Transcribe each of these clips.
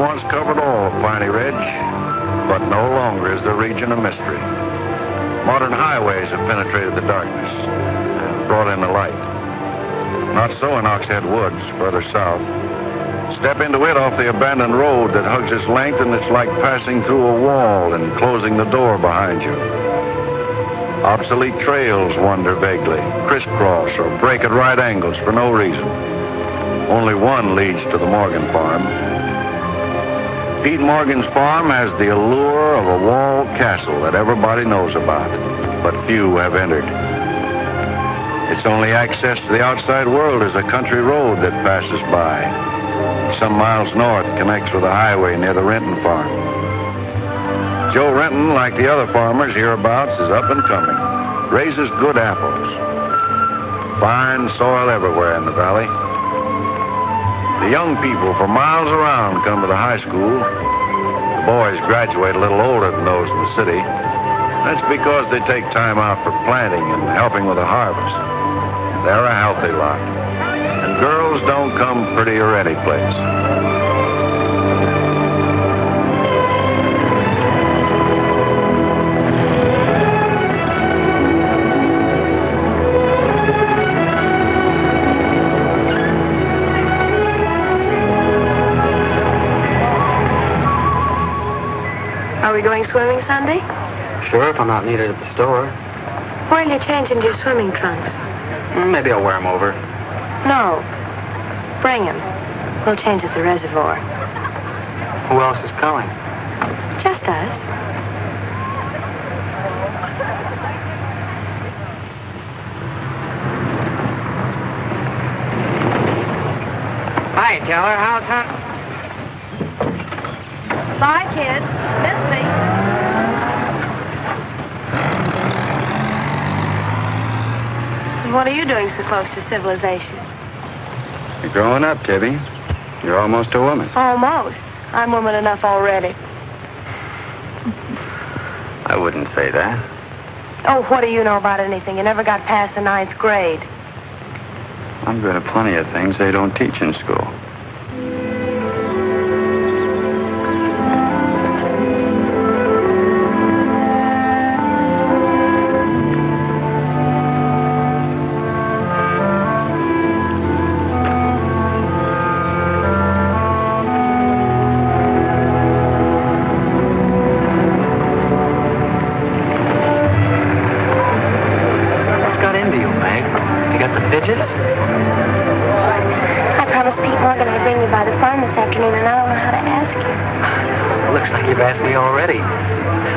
once covered all of Piney Ridge, but no longer is the region a mystery. Modern highways have penetrated the darkness and brought in the light. Not so in Oxhead Woods, further south. Step into it off the abandoned road that hugs its length, and it's like passing through a wall and closing the door behind you. Obsolete trails wander vaguely, crisscross or break at right angles for no reason. Only one leads to the Morgan farm. Pete Morgan's farm has the allure of a walled castle that everybody knows about, but few have entered. Its only access to the outside world is a country road that passes by. Some miles north connects with a highway near the Renton farm. Joe Renton, like the other farmers hereabouts, is up and coming, raises good apples. Fine soil everywhere in the valley. The young people for miles around come to the high school. The boys graduate a little older than those in the city. That's because they take time out for planting and helping with the harvest. They're a healthy lot. And girls don't come prettier any place. Are we going swimming Sunday? Sure, if I'm not needed at the store. Where'll you change into your swimming trunks? Maybe I'll wear them over. No. Bring them. We'll change at the reservoir. Who else is coming? Just us. Hi, Teller. How's that? Bye, kids. Miss me. What are you doing so close to civilization? You're growing up, Tibby. You're almost a woman. Almost. I'm woman enough already. I wouldn't say that. Oh, what do you know about anything? You never got past the 9th grade. I'm good at plenty of things they don't teach in school. I promised Pete Morgan I'd bring you by the farm this afternoon, and I don't know how to ask you. Looks like you've asked me already.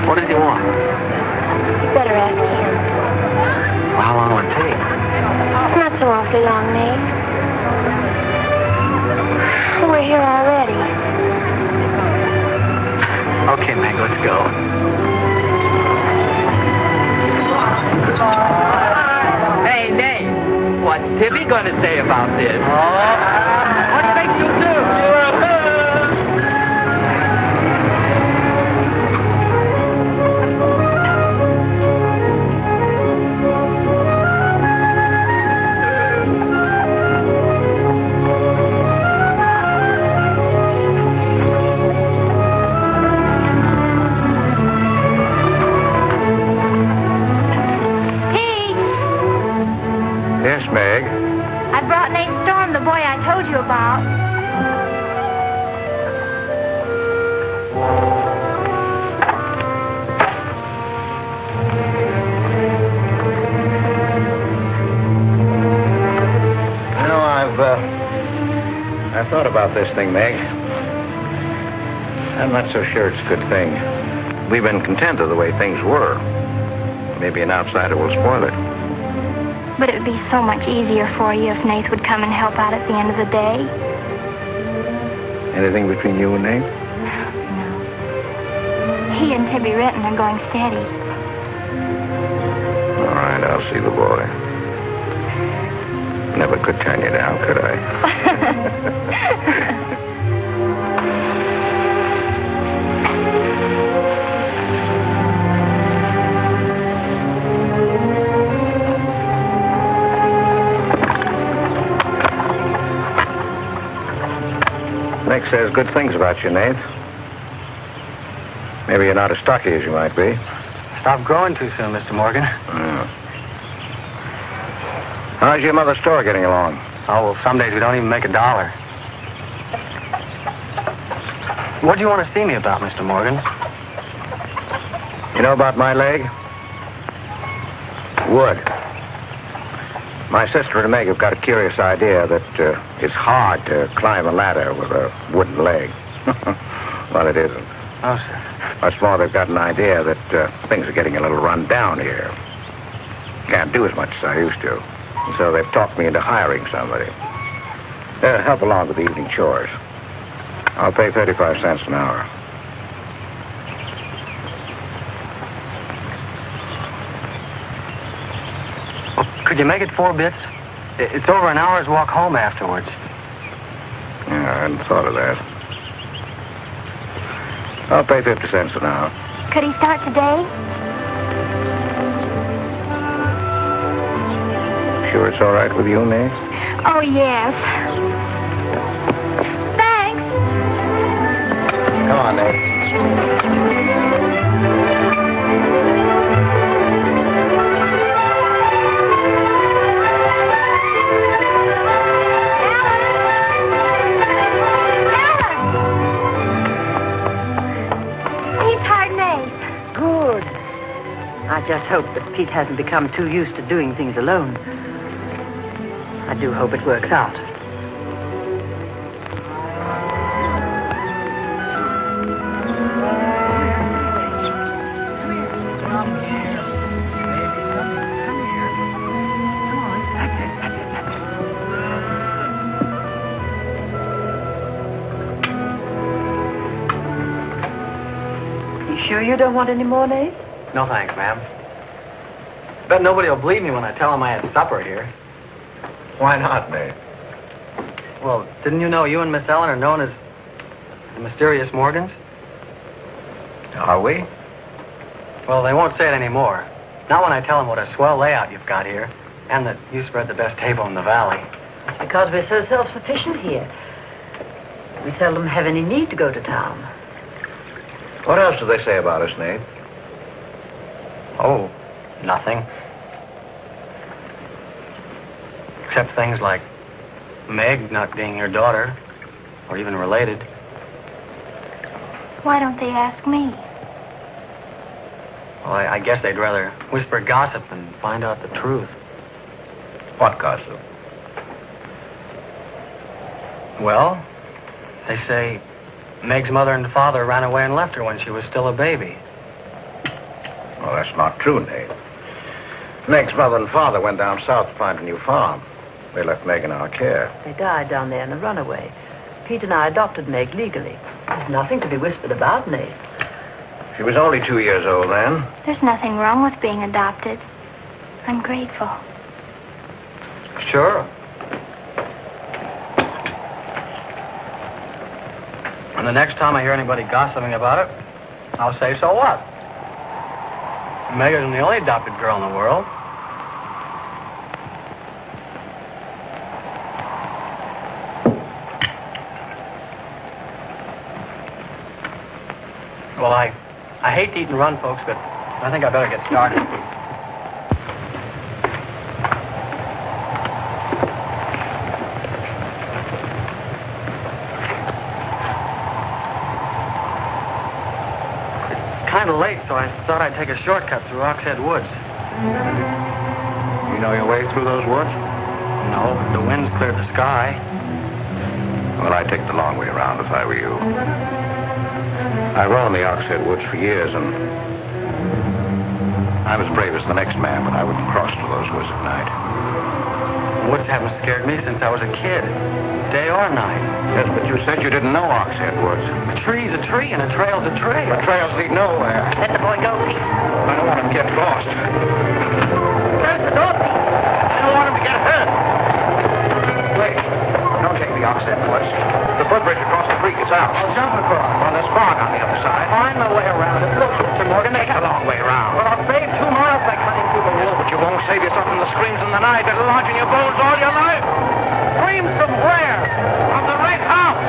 What does he want? You better ask him. Well, how long will it take? Not so awfully long, Meg. We're here already. Okay, Meg, let's go. Hey, Nate. What's Tibby going to say about this? What makes you do? Yes, Meg. I brought Nate Storm, the boy I told you about. You know, I've thought about this thing, Meg. I'm not so sure it's a good thing. We've been content of the way things were. Maybe an outsider will spoil it. But it would be so much easier for you if Nate would come and help out at the end of the day. Anything between you and Nate? No. He and Tibby Renton are going steady. All right, I'll see the boy. Never could turn you down, could I? Nick says good things about you, Nate. Maybe you're not as stocky as you might be. Stop growing too soon, Mr. Morgan. How's your mother's store getting along? Oh, well, some days we don't even make $1. What do you want to see me about, Mr. Morgan? You know about my leg? Wood. My sister and Meg have got a curious idea that it's hard to climb a ladder with a wooden leg. Well, it isn't. Oh, sir. Much more, they've got an idea that things are getting a little run down here. Can't do as much as I used to. And so they've talked me into hiring somebody. Help along with the evening chores. I'll pay 35 cents an hour. Could you make it 4 bits? It's over an hour's walk home afterwards. Yeah, I hadn't thought of that. I'll pay 50 cents an hour. Could he start today? Sure it's all right with you, Nate? Oh, yes. Thanks. Come on, Nate. I just hope that Pete hasn't become too used to doing things alone. I do hope it works out. You sure you don't want any more, Nate? No, thanks, ma'am. Bet nobody will believe me when I tell them I had supper here. Why not, Nate? Well, didn't you know you and Miss Ellen are known as the mysterious Morgans? Are we? Well, they won't say it anymore. Not when I tell them what a swell layout you've got here, and that you spread the best table in the valley. It's because we're so self-sufficient here. We seldom have any need to go to town. What else do they say about us, Nate? Oh, nothing. Except things like Meg not being your daughter, or even related. Why don't they ask me? Well, I guess they'd rather whisper gossip than find out the truth. What gossip? Well, they say Meg's mother and father ran away and left her when she was still a baby. Well, that's not true, Nate. Meg's mother and father went down south to find a new farm. They left Meg in our care. They died down there in a runaway. Pete and I adopted Meg legally. There's nothing to be whispered about, Nate. She was only 2 years old then. There's nothing wrong with being adopted. I'm grateful. Sure. And the next time I hear anybody gossiping about it, I'll say, so what? Meg isn't the only adopted girl in the world. Well, I hate to eat and run, folks, but I think I better get started. It's kind of late, so I thought I'd take a shortcut through Oxhead Woods. You know your way through those woods? No, the wind's cleared the sky. Well, I'd take the long way around if I were you. I roamed the Oxhead Woods for years, and I'm as brave as the next man, but I wouldn't cross to those woods at night. The woods haven't scared me since I was a kid, day or night. Yes, but you said you didn't know Oxhead Woods. A tree's a tree, and a trail's a trail. The trails lead nowhere. Let the boy go, Pete. I don't want him to get lost. Close the door, Pete. I don't want him to get hurt. Wait, don't take the Oxhead Woods. The footbridge across the creek is out. I'll jump across. Well, there's fog on the other side. Find my way around it. Look, Mr. Morgan, Take a long way around. Well, I'll save 2 miles by cutting through the woods. But you won't save yourself from the screams in the night that'll lodge in your bones all your life. Screams from where? From the right house.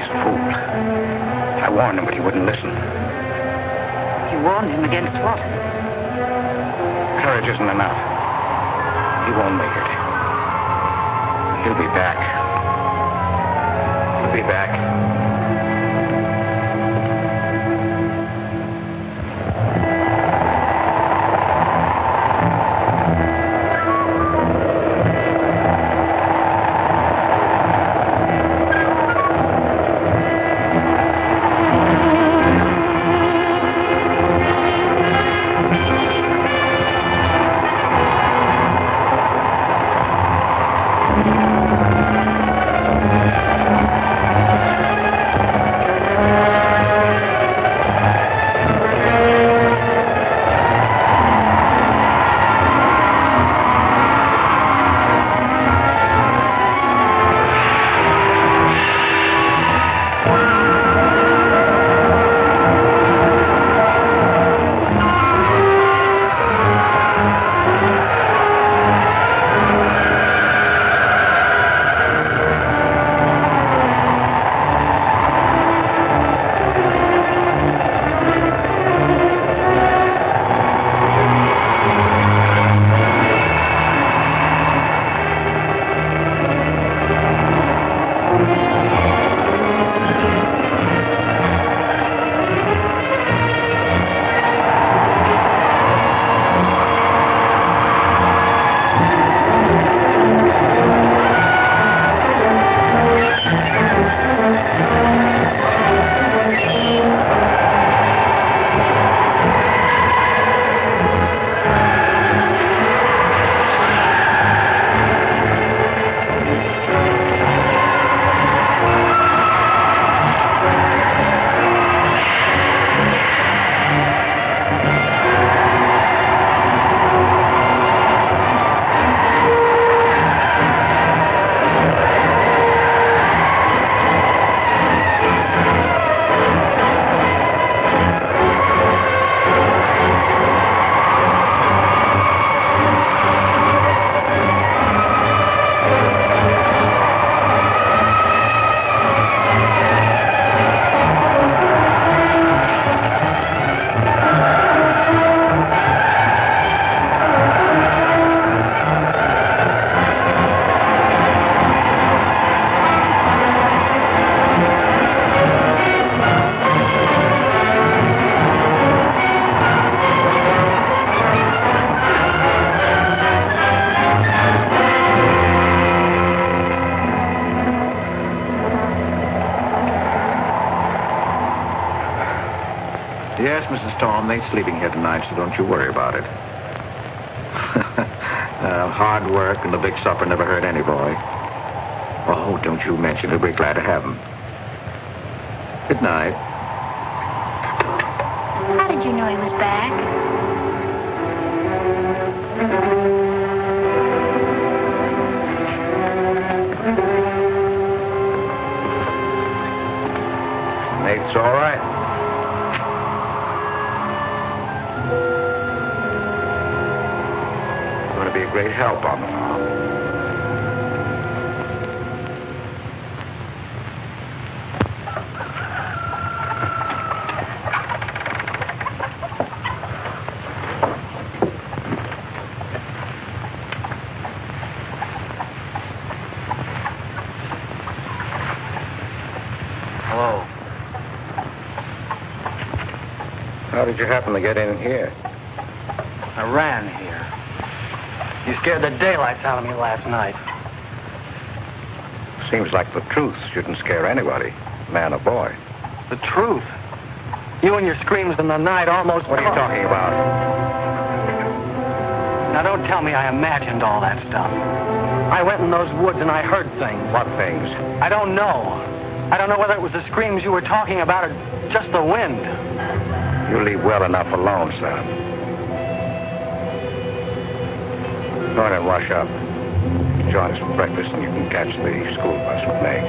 He's a fool. I warned him, but he wouldn't listen. You warned him against what? Courage isn't enough. He won't make it. He'll be back. He'll be back. Yes, Mrs. Storm, they're sleeping here tonight, so don't you worry about it. Hard work and the big supper never hurt any boy. Oh, don't you mention it. We're glad to have him. Good night. How did you know he was back? Nate's all right. Going to be a great help on the farm. Hello. How did you happen to get in here? I ran here. You scared the daylights out of me last night. Seems like the truth shouldn't scare anybody, man or boy. The truth? You and your screams in the night almost... What are you talking about? Now, don't tell me I imagined all that stuff. I went in those woods and I heard things. What things? I don't know. I don't know whether it was the screams you were talking about or just the wind. You leave well enough alone, son. Go ahead and rush up. Join us for breakfast and you can catch the school bus with Meg.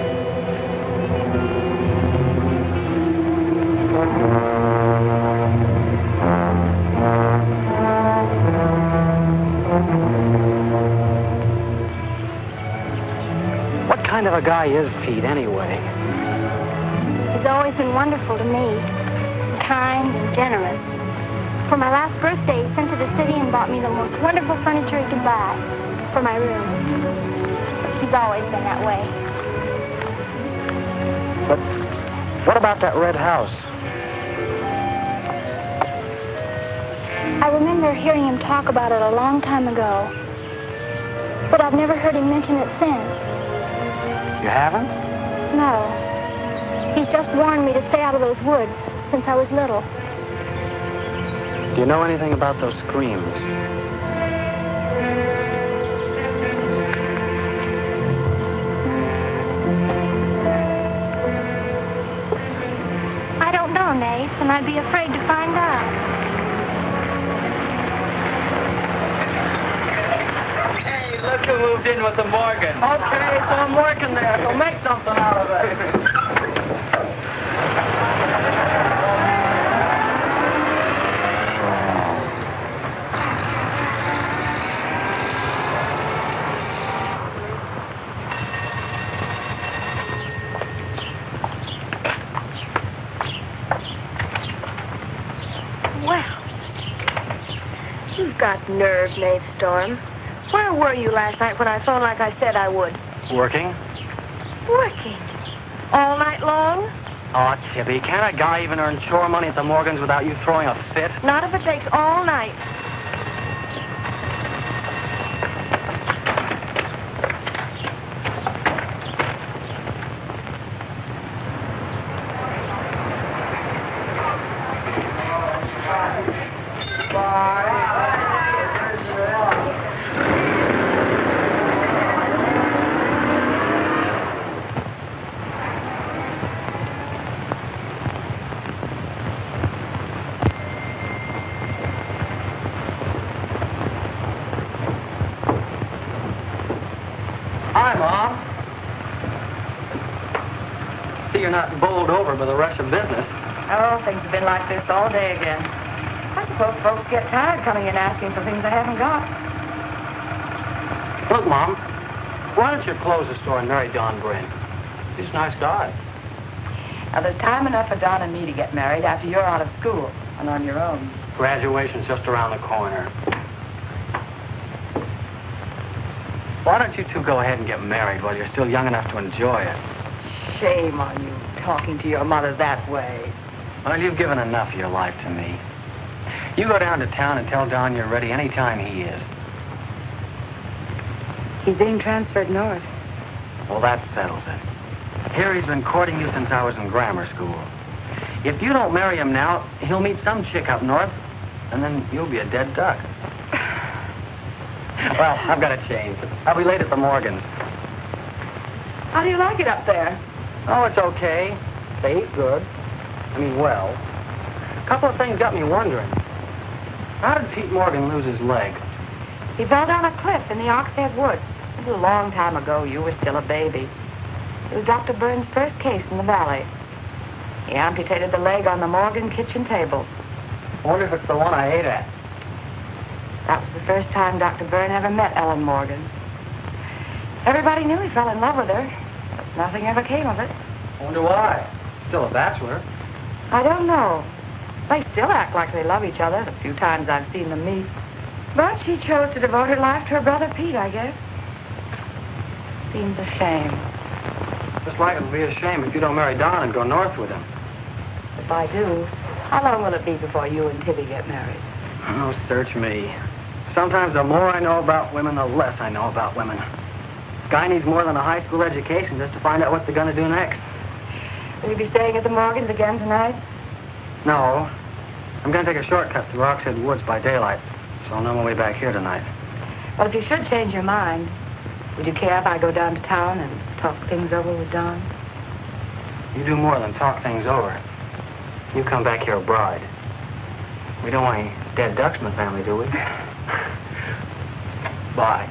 What kind of a guy is Pete, anyway? He's always been wonderful to me, kind and generous. For my last birthday, he sent to the city and bought me the most wonderful furniture he could buy for my room. He's always been that way. But what about that red house? I remember hearing him talk about it a long time ago, but I've never heard him mention it since. You haven't? No. He's just warned me to stay out of those woods since I was little. Do you know anything about those screams? I don't know, Nate, and I'd be afraid to find out. Hey, look who moved in with the Morgan. Okay, so I'm working there, so make something out of it. Got nerve, Nate Storm. Where were you last night when I phoned like I said I would? Working? Working? All night long? Oh, Tibby, can't a guy even earn chore money at the Morgans without you throwing a fit? Not if it takes all night. You're not bowled over by the rush of business. Oh, things have been like this all day again. I suppose folks get tired coming in asking for things they haven't got. Look, Mom, why don't you close the store and marry Don Bryn? He's a nice guy. Now, there's time enough for Don and me to get married after you're out of school and on your own. Graduation's just around the corner. Why don't you two go ahead and get married while you're still young enough to enjoy it? Shame on you, talking to your mother that way. Well, you've given enough of your life to me. You go down to town and tell Don you're ready any time he is. He's being transferred north. Well, that settles it. Here he's been courting you since I was in grammar school. If you don't marry him now, he'll meet some chick up north, and then you'll be a dead duck. Well, I've got to change. I'll be late at the Morgans. How do you like it up there? Oh, it's okay. They eat good. I mean, well. A couple of things got me wondering. How did Pete Morgan lose his leg? He fell down a cliff in the Oxhead Woods. It was a long time ago. You were still a baby. It was Dr. Burns' first case in the valley. He amputated the leg on the Morgan kitchen table. I wonder if it's the one I ate at. That was the first time Dr. Byrne ever met Ellen Morgan. Everybody knew he fell in love with her, but nothing ever came of it. I wonder why. Still a bachelor. I don't know. They still act like they love each other, the few times I've seen them meet. But she chose to devote her life to her brother Pete, I guess. Seems a shame. Just like it would be a shame if you don't marry Don and go north with him. If I do, how long will it be before you and Tibby get married? Oh, search me. Sometimes the more I know about women, the less I know about women. Guy needs more than a high school education just to find out what they're going to do next. Will you be staying at the Morgans again tonight? No. I'm going to take a shortcut through Oxhead Woods by daylight, so I'll know my way back here tonight. Well, if you should change your mind, would you care if I go down to town and talk things over with Don? You do more than talk things over. You come back here a bride. We don't want any dead ducks in the family, do we? Bye.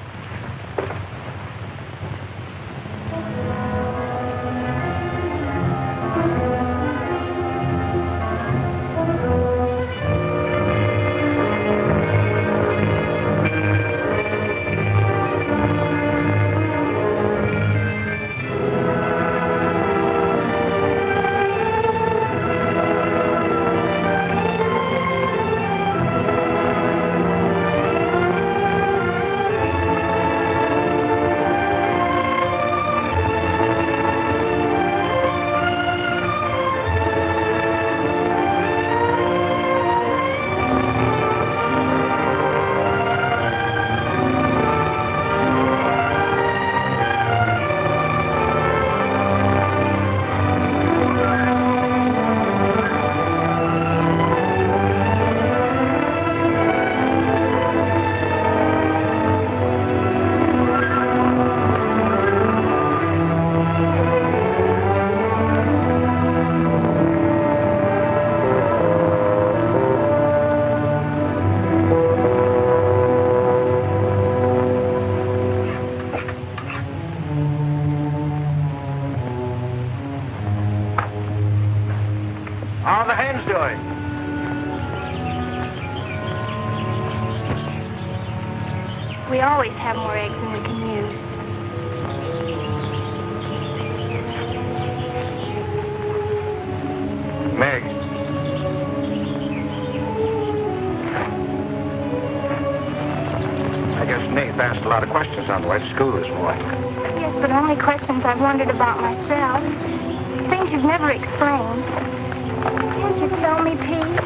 How are the hens doing? We always have more eggs than we can use. Meg. I guess Nate asked a lot of questions on the way to school this morning. Yes, but only questions I've wondered about myself. Things you've never explained. Can't you tell me, Pete?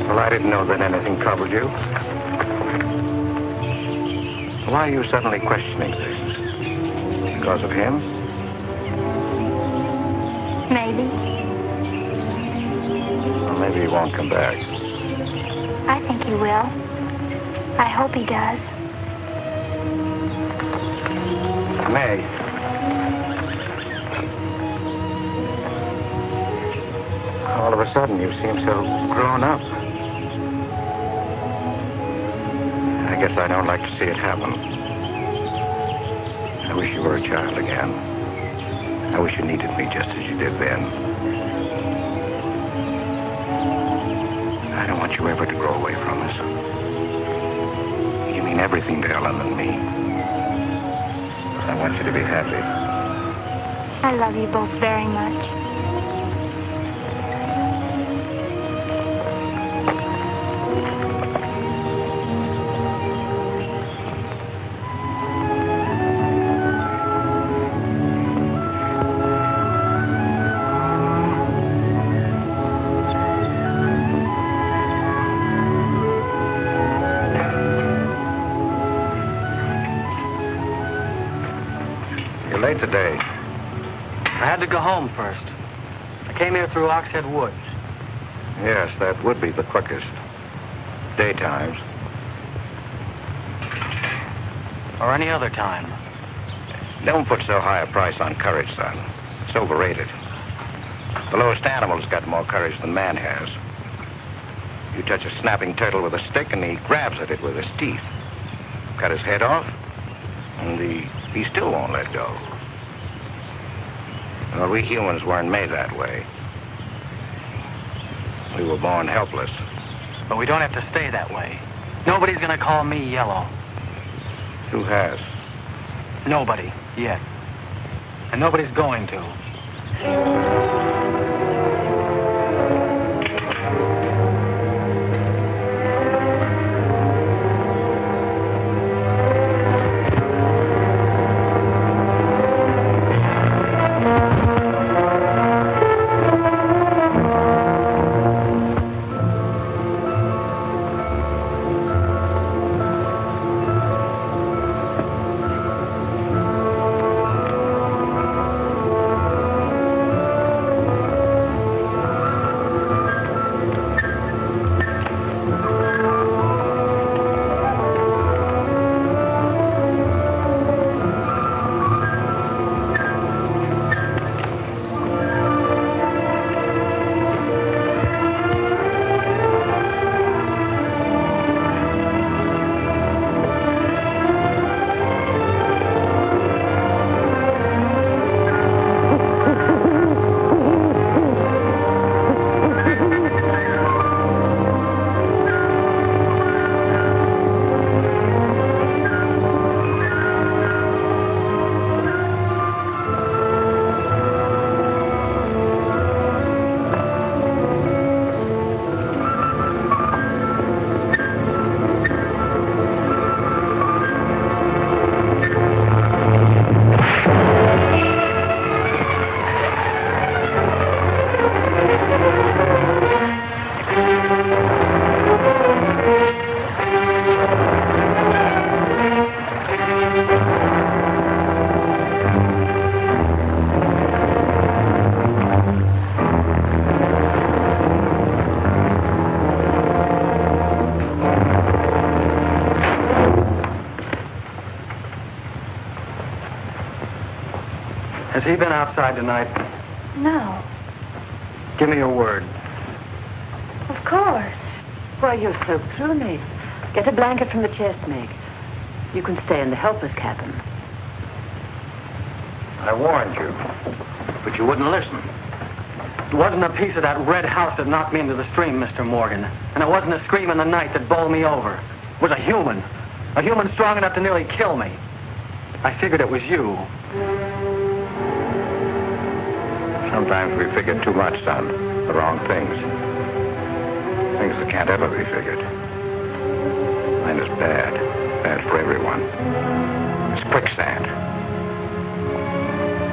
Well, I didn't know that anything troubled you. Why are you suddenly questioning things? Because of him? Maybe. Well, maybe he won't come back. I think he will. I hope he does. Meg. All of a sudden, you seem so grown up. I guess I don't like to see it happen. I wish you were a child again. I wish you needed me just as you did then. I don't want you ever to grow away from us. You mean everything to Ellen and me. I want you to be happy. I love you both very much. Late today. I had to go home first. I came here through Oxhead Woods. Yes, that would be the quickest. Daytimes. Or any other time. Don't put so high a price on courage, son. It's overrated. The lowest animal's got more courage than man has. You touch a snapping turtle with a stick and he grabs at it with his teeth. Cut his head off, and he still won't let go. Well, we humans weren't made that way. We were born helpless. But we don't have to stay that way. Nobody's gonna call me yellow. Who has? Nobody, yet. And nobody's going to. Has he been outside tonight? No. Give me your word. Of course. Well, you're so through me. Get a blanket from the chest, Meg. You can stay in the helper's cabin. I warned you, but you wouldn't listen. It wasn't a piece of that red house that knocked me into the stream, Mr. Morgan. And it wasn't a scream in the night that bowled me over. It was a human strong enough to nearly kill me. I figured it was you. Sometimes we figure too much, son. The wrong things. Things that can't ever be figured. Mine is bad. Bad for everyone. It's quicksand.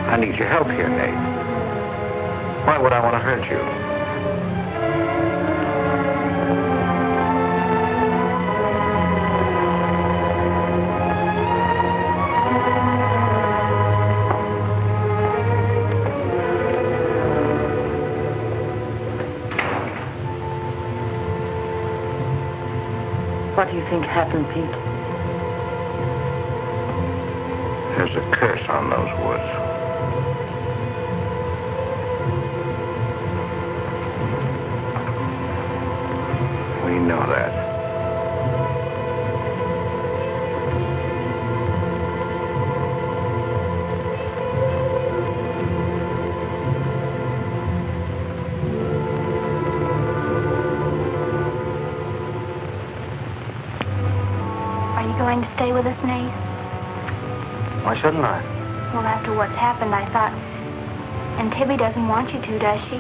I need your help here, Nate. Why would I want to hurt you? What do you think happened, Pete? There's a curse on those woods. We know that. Are you going to stay with us, Nate? Why shouldn't I? Well, after what's happened, I thought... And Tibby doesn't want you to, does she?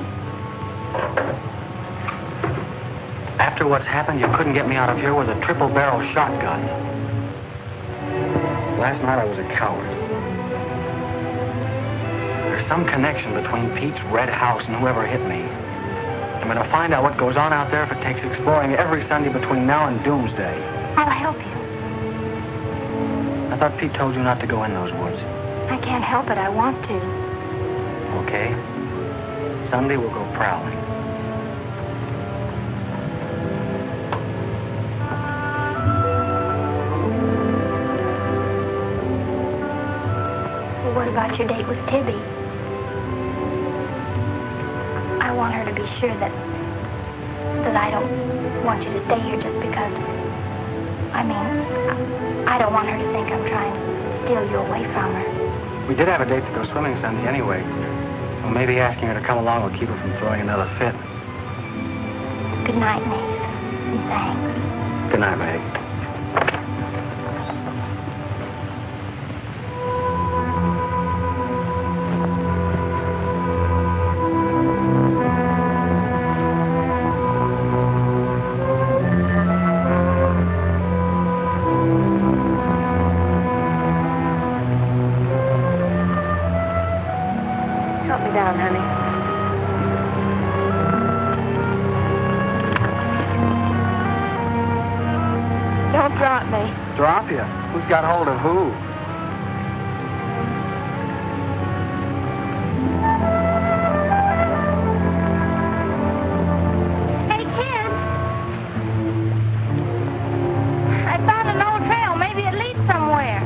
After what's happened, you couldn't get me out of here with a triple-barrel shotgun. Last night I was a coward. There's some connection between Pete's red house and whoever hit me. I'm going to find out what goes on out there if it takes exploring every Sunday between now and doomsday. I'll help you. I thought Pete told you not to go in those woods. I can't help it. I want to. Okay. Sunday we'll go prowling. Well, what about your date with Tibby? I want her to be sure that I don't want you to stay here just because... I don't want her to think I'm trying to steal you away from her. We did have a date to go swimming Sunday anyway. Well, maybe asking her to come along will keep her from throwing another fit. Good night, Nate. And thanks. Good night, Meg. Help me down, honey. Don't drop me. Drop you? Who's got hold of who? Hey, kids. I found an old trail. Maybe it leads somewhere.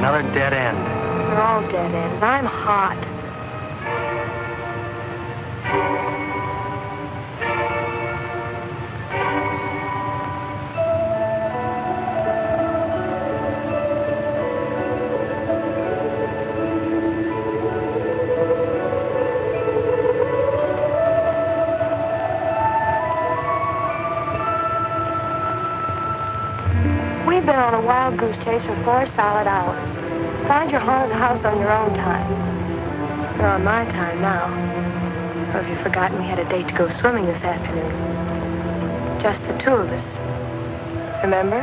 Another dead end. They're all dead ends. I'm hot. We've been on a wild goose chase for 4 solid hours. Find your haunted house on your own time. You're on my time now. Or have you forgotten we had a date to go swimming this afternoon? Just the two of us. Remember?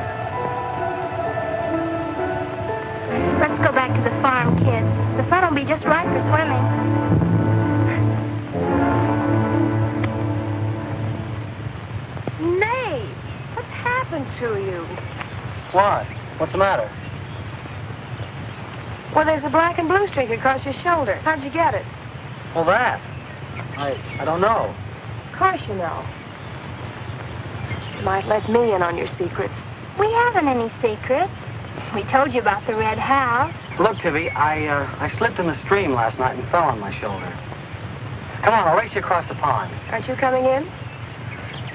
Let's go back to the farm, kids. The sun will be just right for swimming. Nate, what's happened to you? What? What's the matter? Well, there's a black and blue streak across your shoulder. How'd you get it? Well, that. I don't know. Of course you know. You might let me in on your secrets. We haven't any secrets. We told you about the red house. Look, Tibby, I slipped in the stream last night and fell on my shoulder. Come on, I'll race you across the pond. Aren't you coming in?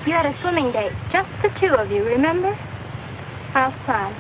You had a swimming date, just the two of you, remember? How's fun?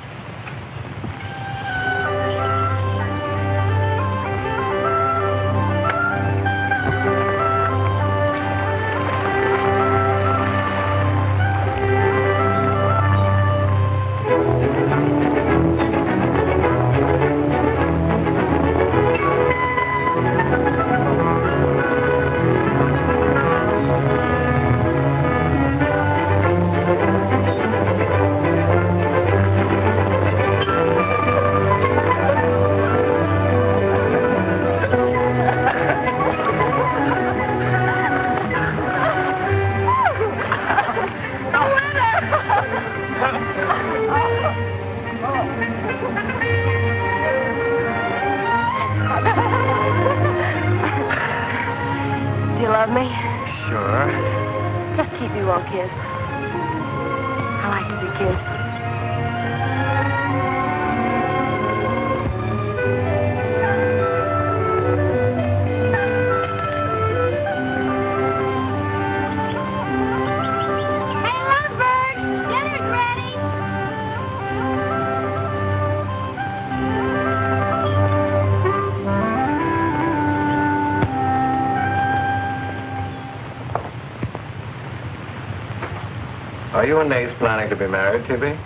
Are you and Nate planning to be married, Tibby?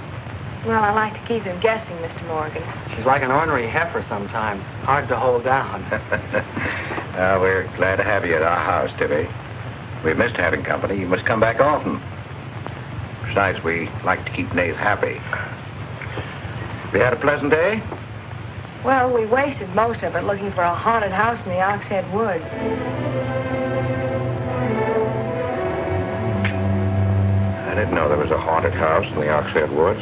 Well, I like to keep him guessing, Mr. Morgan. She's like an ornery heifer sometimes. Hard to hold down. We're glad to have you at our house, Tibby. We've missed having company. You must come back often. Besides, we like to keep Nate happy. We had a pleasant day? Well, we wasted most of it looking for a haunted house in the Oxhead Woods. I didn't know there was a haunted house in the Oxhead Woods.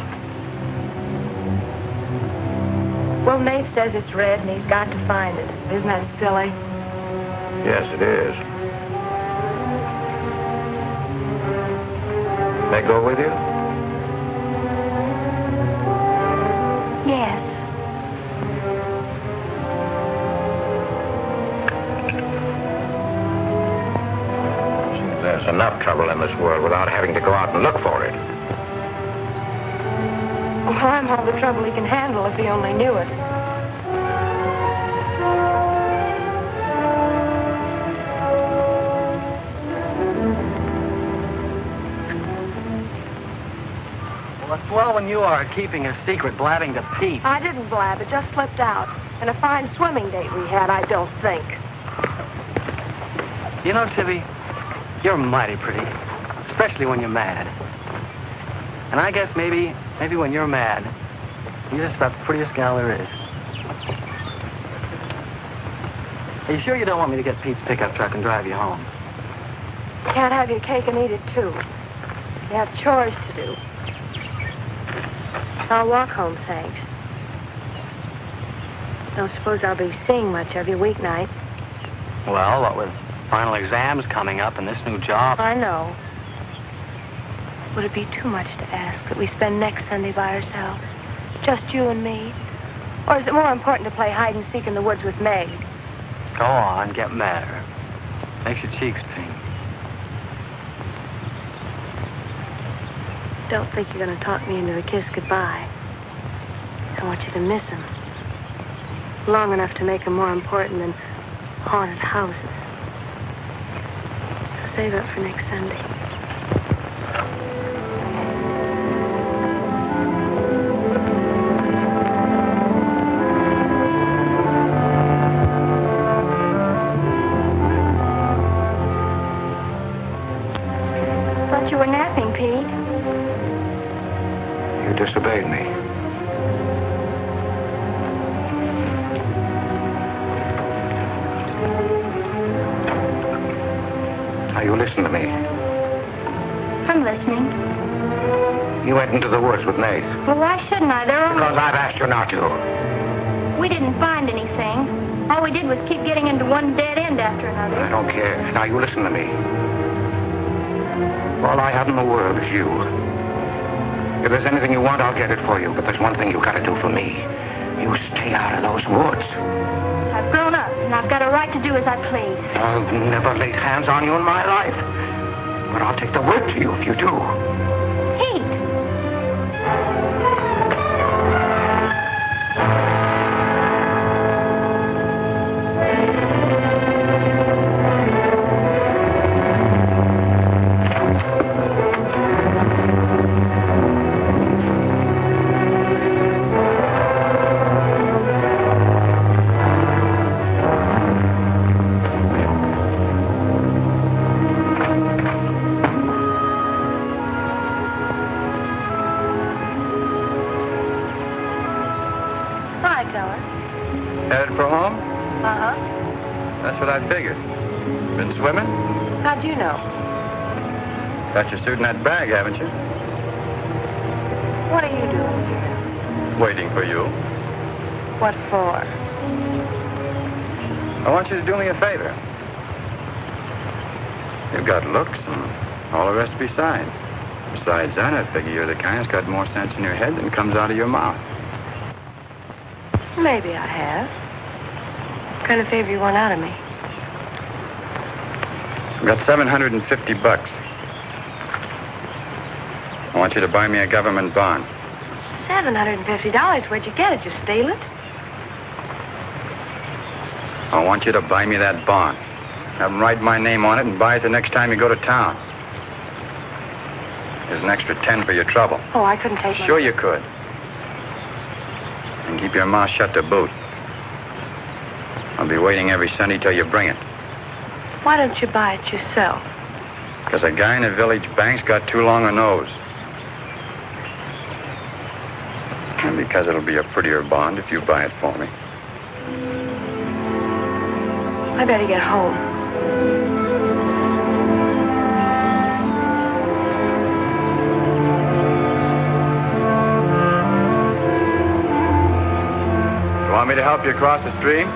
Well, Nate says it's red and he's got to find it. Isn't that silly? Yes, it is. May I go with you? Yes. There's enough trouble in this world without having to go out and look for it. Well, I'm all the trouble he can handle if he only knew it. Well, it's swell when you are keeping a secret, blabbing to Pete. I didn't blab. It just slipped out. And a fine swimming date we had, I don't think. You know, Tibby, you're mighty pretty, especially when you're mad. And I guess maybe when you're mad, you're just about the prettiest gal there is. Are you sure you don't want me to get Pete's pickup truck and drive you home? Can't have your cake and eat it, too. You have chores to do. I'll walk home, thanks. Don't suppose I'll be seeing much of you weeknights. Well, what with final exams coming up and this new job. I know. Would it be too much to ask that we spend next Sunday by ourselves? Just you and me? Or is it more important to play hide and seek in the woods with Meg? Go on, get madder. Makes your cheeks pink. Don't think you're going to talk me into a kiss goodbye. I want you to miss him. Long enough to make him more important than haunted houses. So save up for next Sunday. thought you were napping, Pete. You disobeyed me. Now, you listen to me. I'm listening. You went into the woods with Nate. Well, why shouldn't I? Because I've asked you not to. We didn't find anything. All we did was keep getting into one dead end after another. I don't care. Now, you listen to me. All I have in the world is you. If there's anything you want, I'll get it for you. But there's one thing you've got to do for me. You stay out of those woods. I've grown up, and I've got a right to do as I please. I've never laid hands on you in my life. But I'll take the word to you if you do. Pete! Headed for home? Uh-huh. That's what I figured. Been swimming? How'd you know? Got your suit in that bag, haven't you? What are you doing here? Waiting for you. What for? I want you to do me a favor. You've got looks and all the rest besides. Besides that, I figure you're the kind that's got more sense in your head than comes out of your mouth. Maybe I have. What kind of favor you want out of me? I've got $750. I want you to buy me a government bond. $750? Where'd you get it? You steal it? I want you to buy me that bond. Have them write my name on it and buy it the next time you go to town. There's an extra 10 for your trouble. Oh, I couldn't take Sure you could. And keep your mouth shut to boot. I'll be waiting every Sunday till you bring it. Why don't you buy it yourself? Because a guy in the village bank's got too long a nose. And because it'll be a prettier bond if you buy it for me. I better get home. You want me to help you across the stream?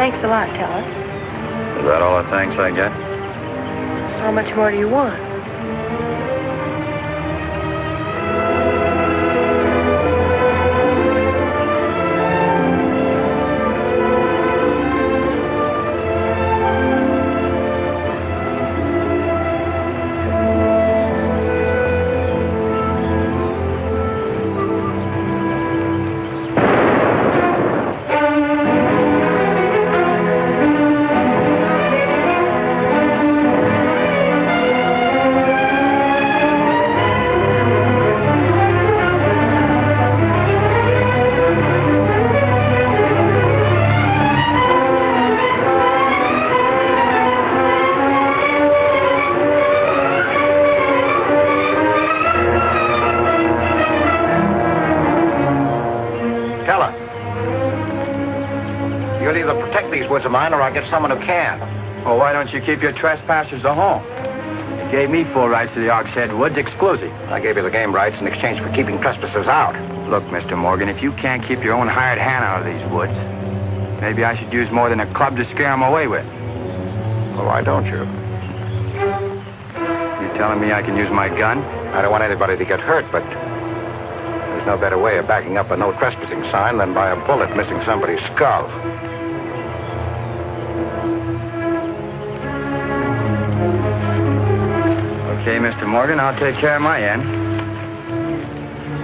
Thanks a lot, Teller. Is that all the thanks I get? How much more do you want? You'll either protect these woods of mine or I'll get someone who can. Well, why don't you keep your trespassers at home? You gave me full rights to the Ox Head Woods exclusive. I gave you the game rights in exchange for keeping trespassers out. Look, Mr. Morgan, if you can't keep your own hired hand out of these woods, maybe I should use more than a club to scare them away with. Well, why don't you? You telling me I can use my gun? I don't want anybody to get hurt, but there's no better way of backing up a no trespassing sign than by a bullet missing somebody's skull. Okay, Mr. Morgan, I'll take care of my end.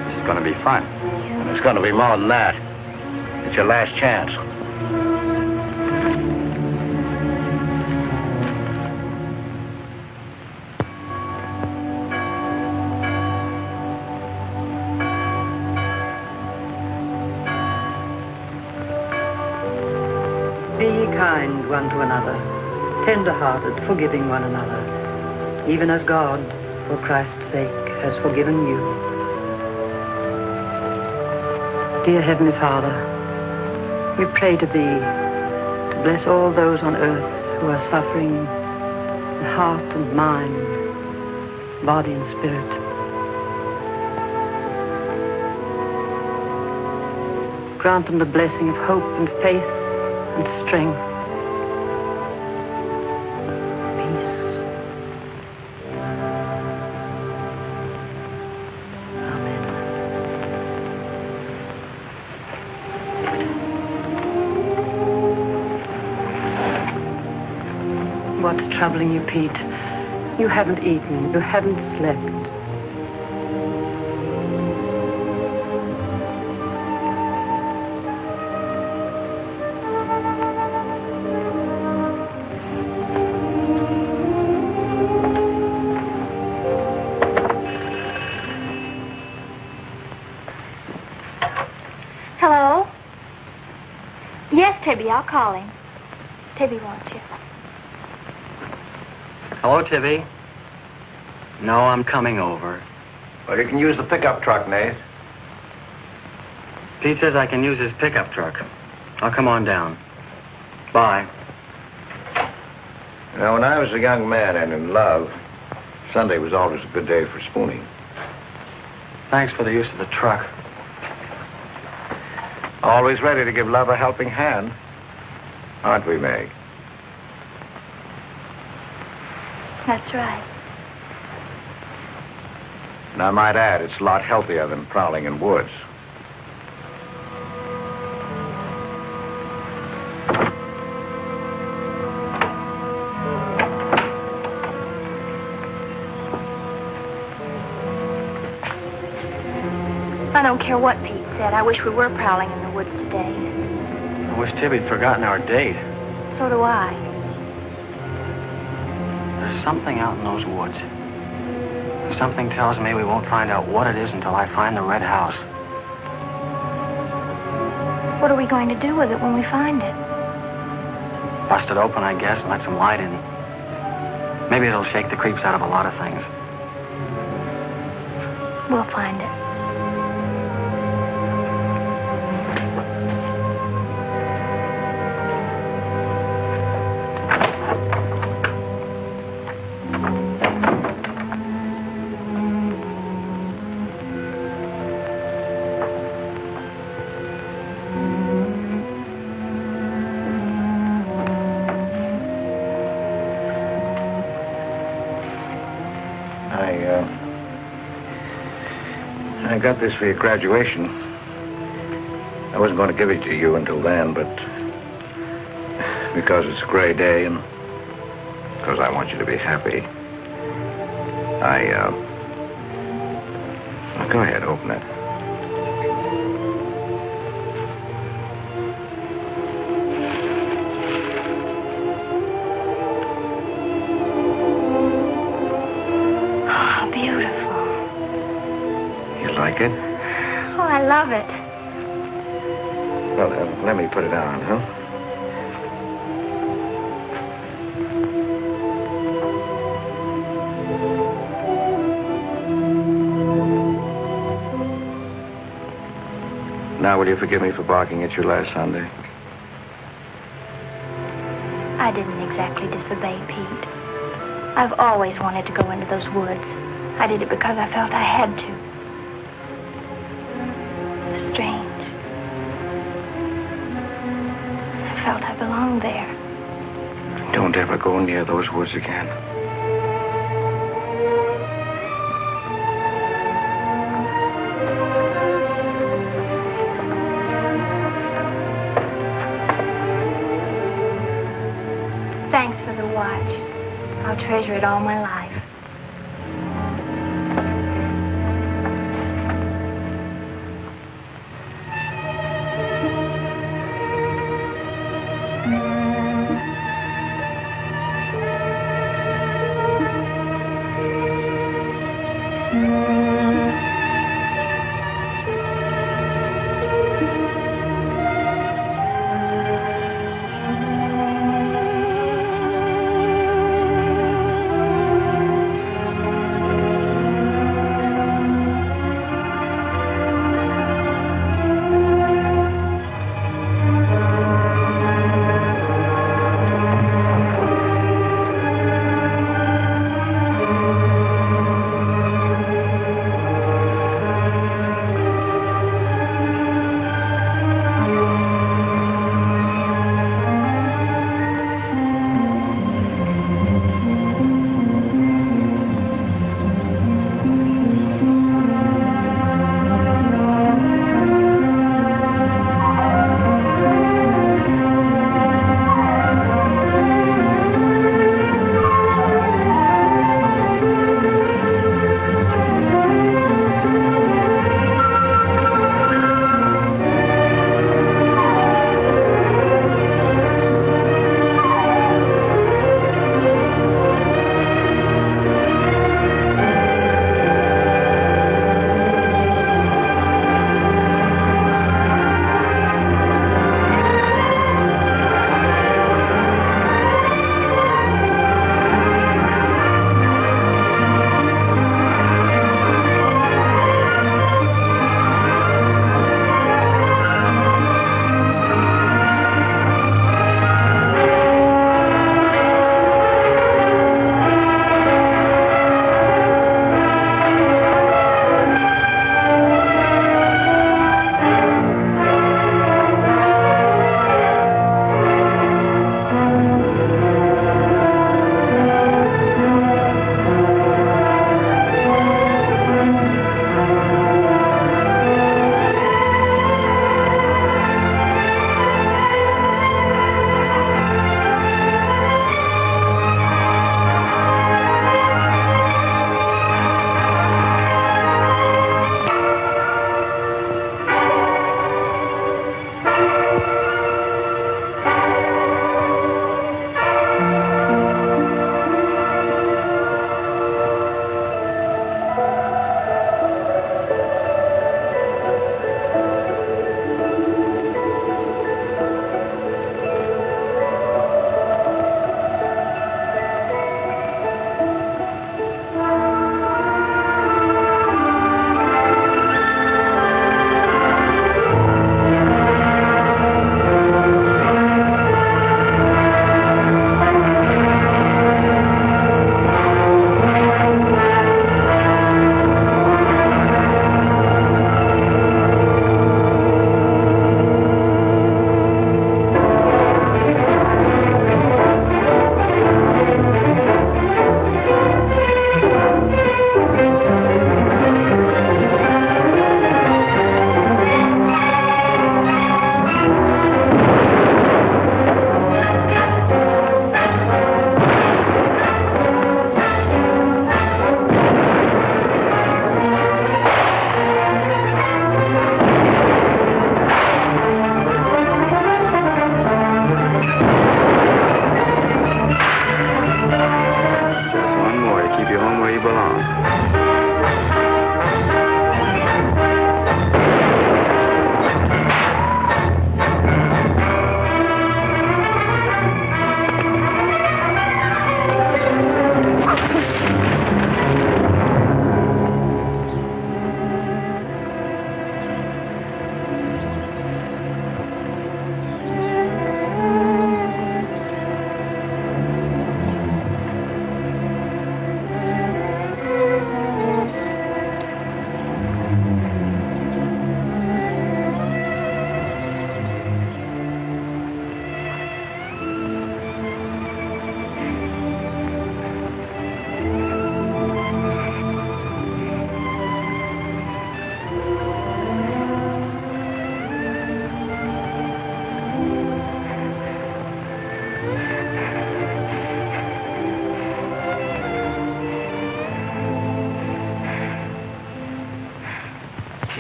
This is going to be fun. And it's going to be more than that. It's your last chance. Be kind one to another, tender-hearted, forgiving one another, even as God, for Christ's sake, has forgiven you. Dear Heavenly Father, we pray to Thee to bless all those on earth who are suffering in heart and mind, body and spirit. Grant them the blessing of hope and faith and strength. Peace. Amen. What's troubling you, Pete? You haven't eaten. You haven't slept. Hello? Yes, Tibby, I'll call him. Tibby wants you. Hello, Tibby. No, I'm coming over. Well, you can use the pickup truck, Nate. Pete says I can use his pickup truck. I'll come on down. Bye. You know, when I was a young man and in love, Sunday was always a good day for spooning. Thanks for the use of the truck. Always ready to give love a helping hand. Aren't we, Meg? That's right. And I might add, it's a lot healthier than prowling in woods. I don't care what Pete said. I wish we were prowling in the woods today. I wish Tibby'd forgotten our date. So do I. There's something out in those woods. Something tells me we won't find out what it is until I find the red house. What are we going to do with it when we find it? Bust it open, I guess, and let some light in. Maybe it'll shake the creeps out of a lot of things. We'll find it. I got this for your graduation. I wasn't going to give it to you until then, but because it's a gray day and because I want you to be happy, go ahead, open it. Oh, beautiful. You like it? Oh, I love it. Well, let me put it on, huh? Now, will you forgive me for barking at you last Sunday? I didn't exactly disobey Pete. I've always wanted to go into those woods. I did it because I felt I had to. Strange. I felt I belonged there. Don't ever go near those woods again. Thanks for the watch. I'll treasure it all my life.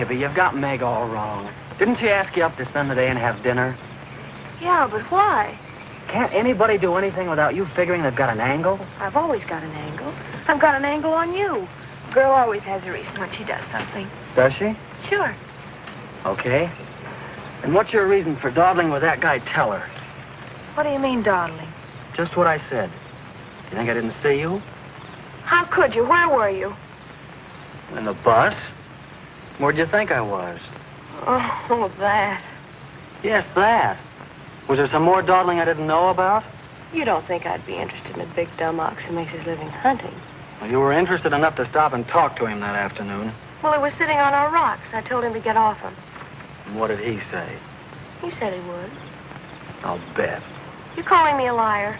Tibby, you've got Meg all wrong. Didn't she ask you up to spend the day and have dinner? Yeah, but why? Can't anybody do anything without you figuring they've got an angle? I've always got an angle. I've got an angle on you. A girl always has a reason when she does something. Does she? Sure. Okay. And what's your reason for dawdling with that guy Teller? What do you mean, dawdling? Just what I said. You think I didn't see you? How could you? Where were you? In the bus? Where'd you think I was? Oh, that. Yes, that. Was there some more dawdling I didn't know about? You don't think I'd be interested in a big dumb ox who makes his living hunting? Well, you were interested enough to stop and talk to him that afternoon. Well, he was sitting on our rocks. I told him to get off him. And what did he say? He said he would. I'll bet. You calling me a liar?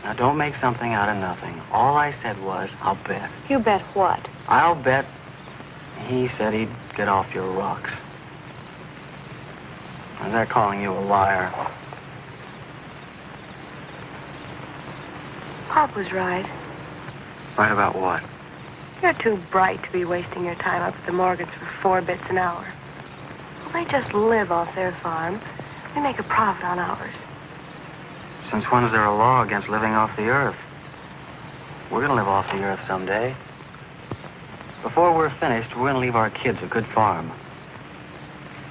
Now, don't make something out of nothing. All I said was, I'll bet. You bet what? I'll bet he said he'd get off your rocks. Is that calling you a liar? Pop was right. Right about what? You're too bright to be wasting your time up at the Morgans for 4 bits an hour. Well, they just live off their farm. We make a profit on ours. Since when is there a law against living off the earth? We're going to live off the earth someday. Before we're finished, we're going to leave our kids a good farm.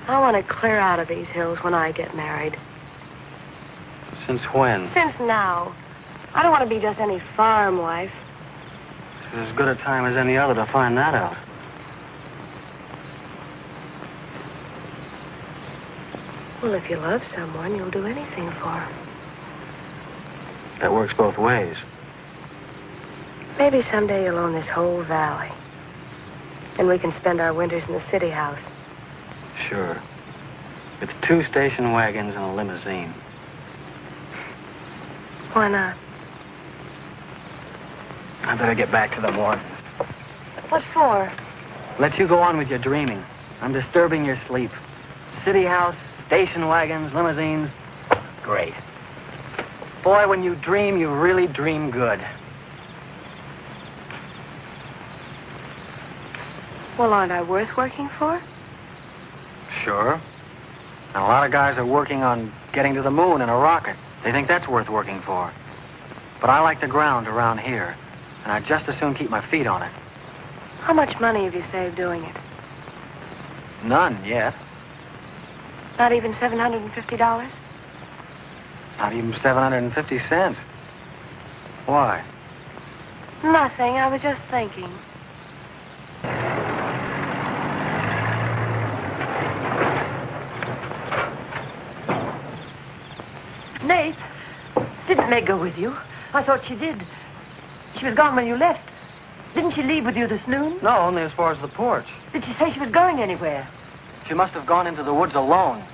I want to clear out of these hills when I get married. Since when? Since now. I don't want to be just any farm wife. It's as good a time as any other to find that out. Well, if you love someone, you'll do anything for him. That works both ways. Maybe someday you'll own this whole valley. And we can spend our winters in the city house. Sure. With 2 station wagons and a limousine. Why not? I better get back to the Morgans. What for? Let you go on with your dreaming. I'm disturbing your sleep. City house, station wagons, limousines. Great. Boy, when you dream, you really dream good. Well, aren't I worth working for? Sure. And a lot of guys are working on getting to the moon in a rocket. They think that's worth working for. But I like the ground around here, and I'd just as soon keep my feet on it. How much money have you saved doing it? None yet. Not even $750? Not even 750 cents. Why? Nothing. I was just thinking. Nate, didn't Meg go with you? I thought she did. She was gone when you left. Didn't she leave with you this noon? No, only as far as the porch. Did she say she was going anywhere? She must have gone into the woods alone.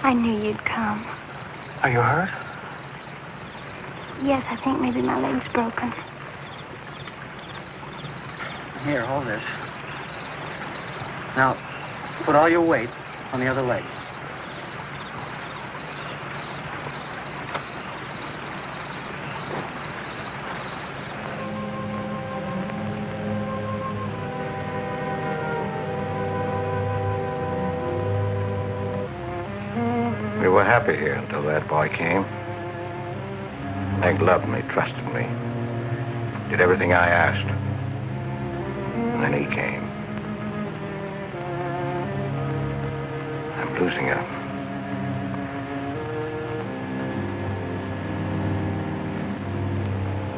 I knew you'd come. Are you hurt? Yes, I think maybe my leg's broken. Here, hold this. Now, put all your weight on the other leg. We were happy here until that boy came. Meg loved me, trusted me, did everything I asked. And then he came. I'm losing her.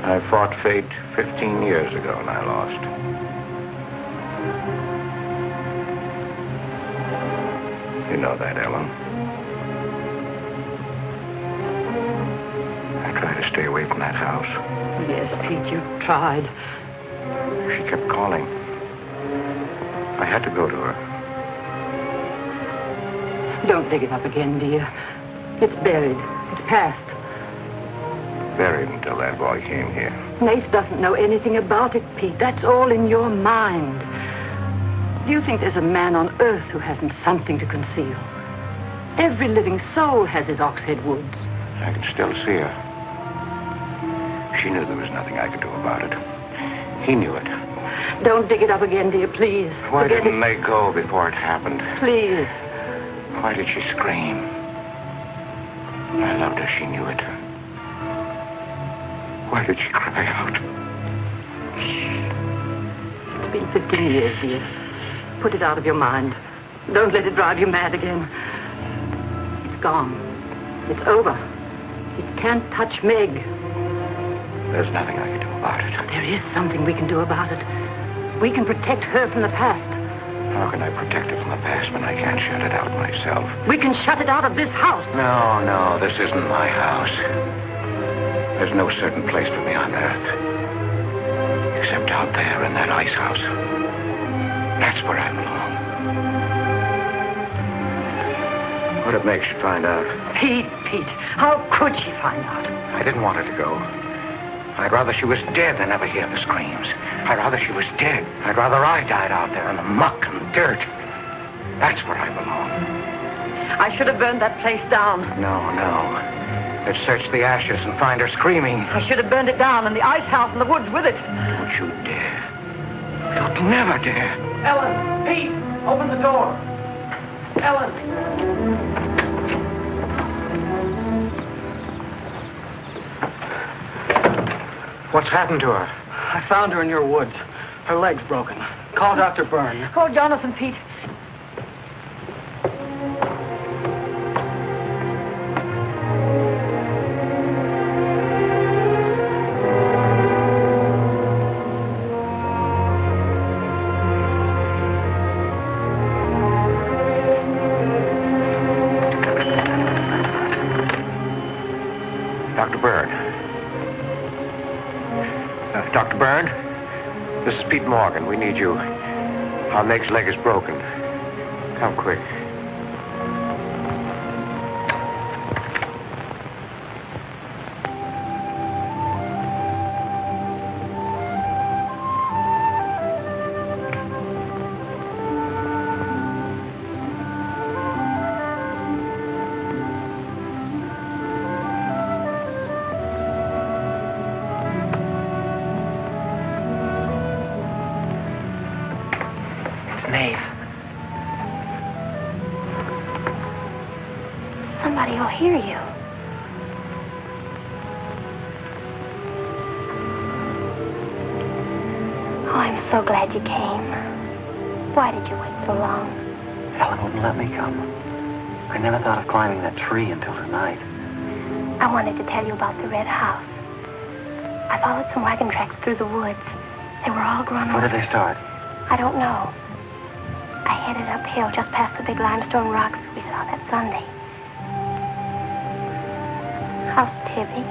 I fought fate 15 years ago and I lost. You know that, Ellen. I tried to stay away from that house. Yes, Pete, you tried. She kept calling. I had to go to her. Don't dig it up again, dear. It's buried. It's past. Buried until that boy came here. Nath doesn't know anything about it, Pete. That's all in your mind. Do you think there's a man on earth who hasn't something to conceal? Every living soul has his Oxhead Woods. I can still see her. She knew there was nothing I could do about it. He knew it. Don't dig it up again, dear, please. Why Forget didn't it. they go before it happened? Please. Why did she scream? I loved her. She knew it. Why did she cry out? It's been 15 years, dear. Put it out of your mind. Don't let it drive you mad again. It's gone. It's over. It can't touch Meg. There's nothing I can do about it. There is something we can do about it. We can protect her from the past. How can I protect her from the past when I can't shut it out myself? We can shut it out of this house. No, this isn't my house. There's no certain place for me on Earth. Except out there in that ice house. That's where I belong. What if Meg should find out? Pete, how could she find out? I didn't want her to go. I'd rather she was dead than ever hear the screams. I'd rather she was dead. I'd rather I died out there in the muck and dirt. That's where I belong. I should have burned that place down. No. Let's search the ashes and find her screaming. I should have burned it down and the ice house and the woods with it. Don't you dare. You'd never dare. Ellen, Pete, open the door. Ellen. What's happened to her? I found her in your woods. Her leg's broken. Call Dr. Byrne. Call Jonathan, Pete. Dr. Byrne. Dr. Byrne? This is Pete Morgan. We need you. Our Meg's leg is broken. Come quick. Somebody will hear you. Oh, I'm so glad you came. Why did you wait so long? Ellen wouldn't let me come. I never thought of climbing that tree until tonight. I wanted to tell you about the red house. I followed some wagon tracks through the woods. They were all grown over. Where did they start? I don't know. I headed uphill just past the big limestone rocks we saw that Sunday. How's Tibby?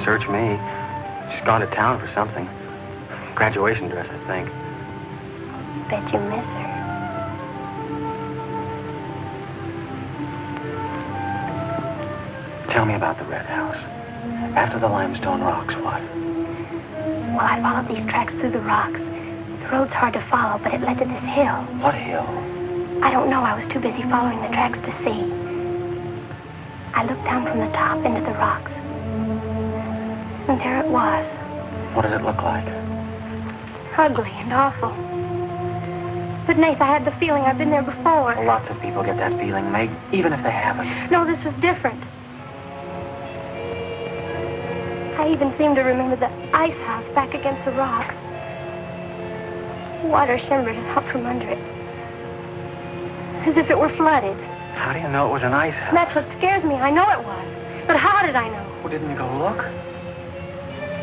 Search me. She's gone to town for something. Graduation dress, I think. Bet you miss her. Tell me about the red house. After the limestone rocks, what? Well, I followed these tracks through the rocks. The road's hard to follow, but it led to this hill. What hill? I don't know. I was too busy following the tracks to see. I looked down from the top into the rocks. And there it was. What did it look like? Ugly and awful. But, Nath, I had the feeling I've been there before. Well, lots of people get that feeling, Meg, even if they haven't. No, this was different. I even seem to remember the ice house back against the rocks. Water shimmered out from under it. As if it were flooded. How do you know it was an ice house? That's what scares me. I know it was. But how did I know? Well, didn't you go look?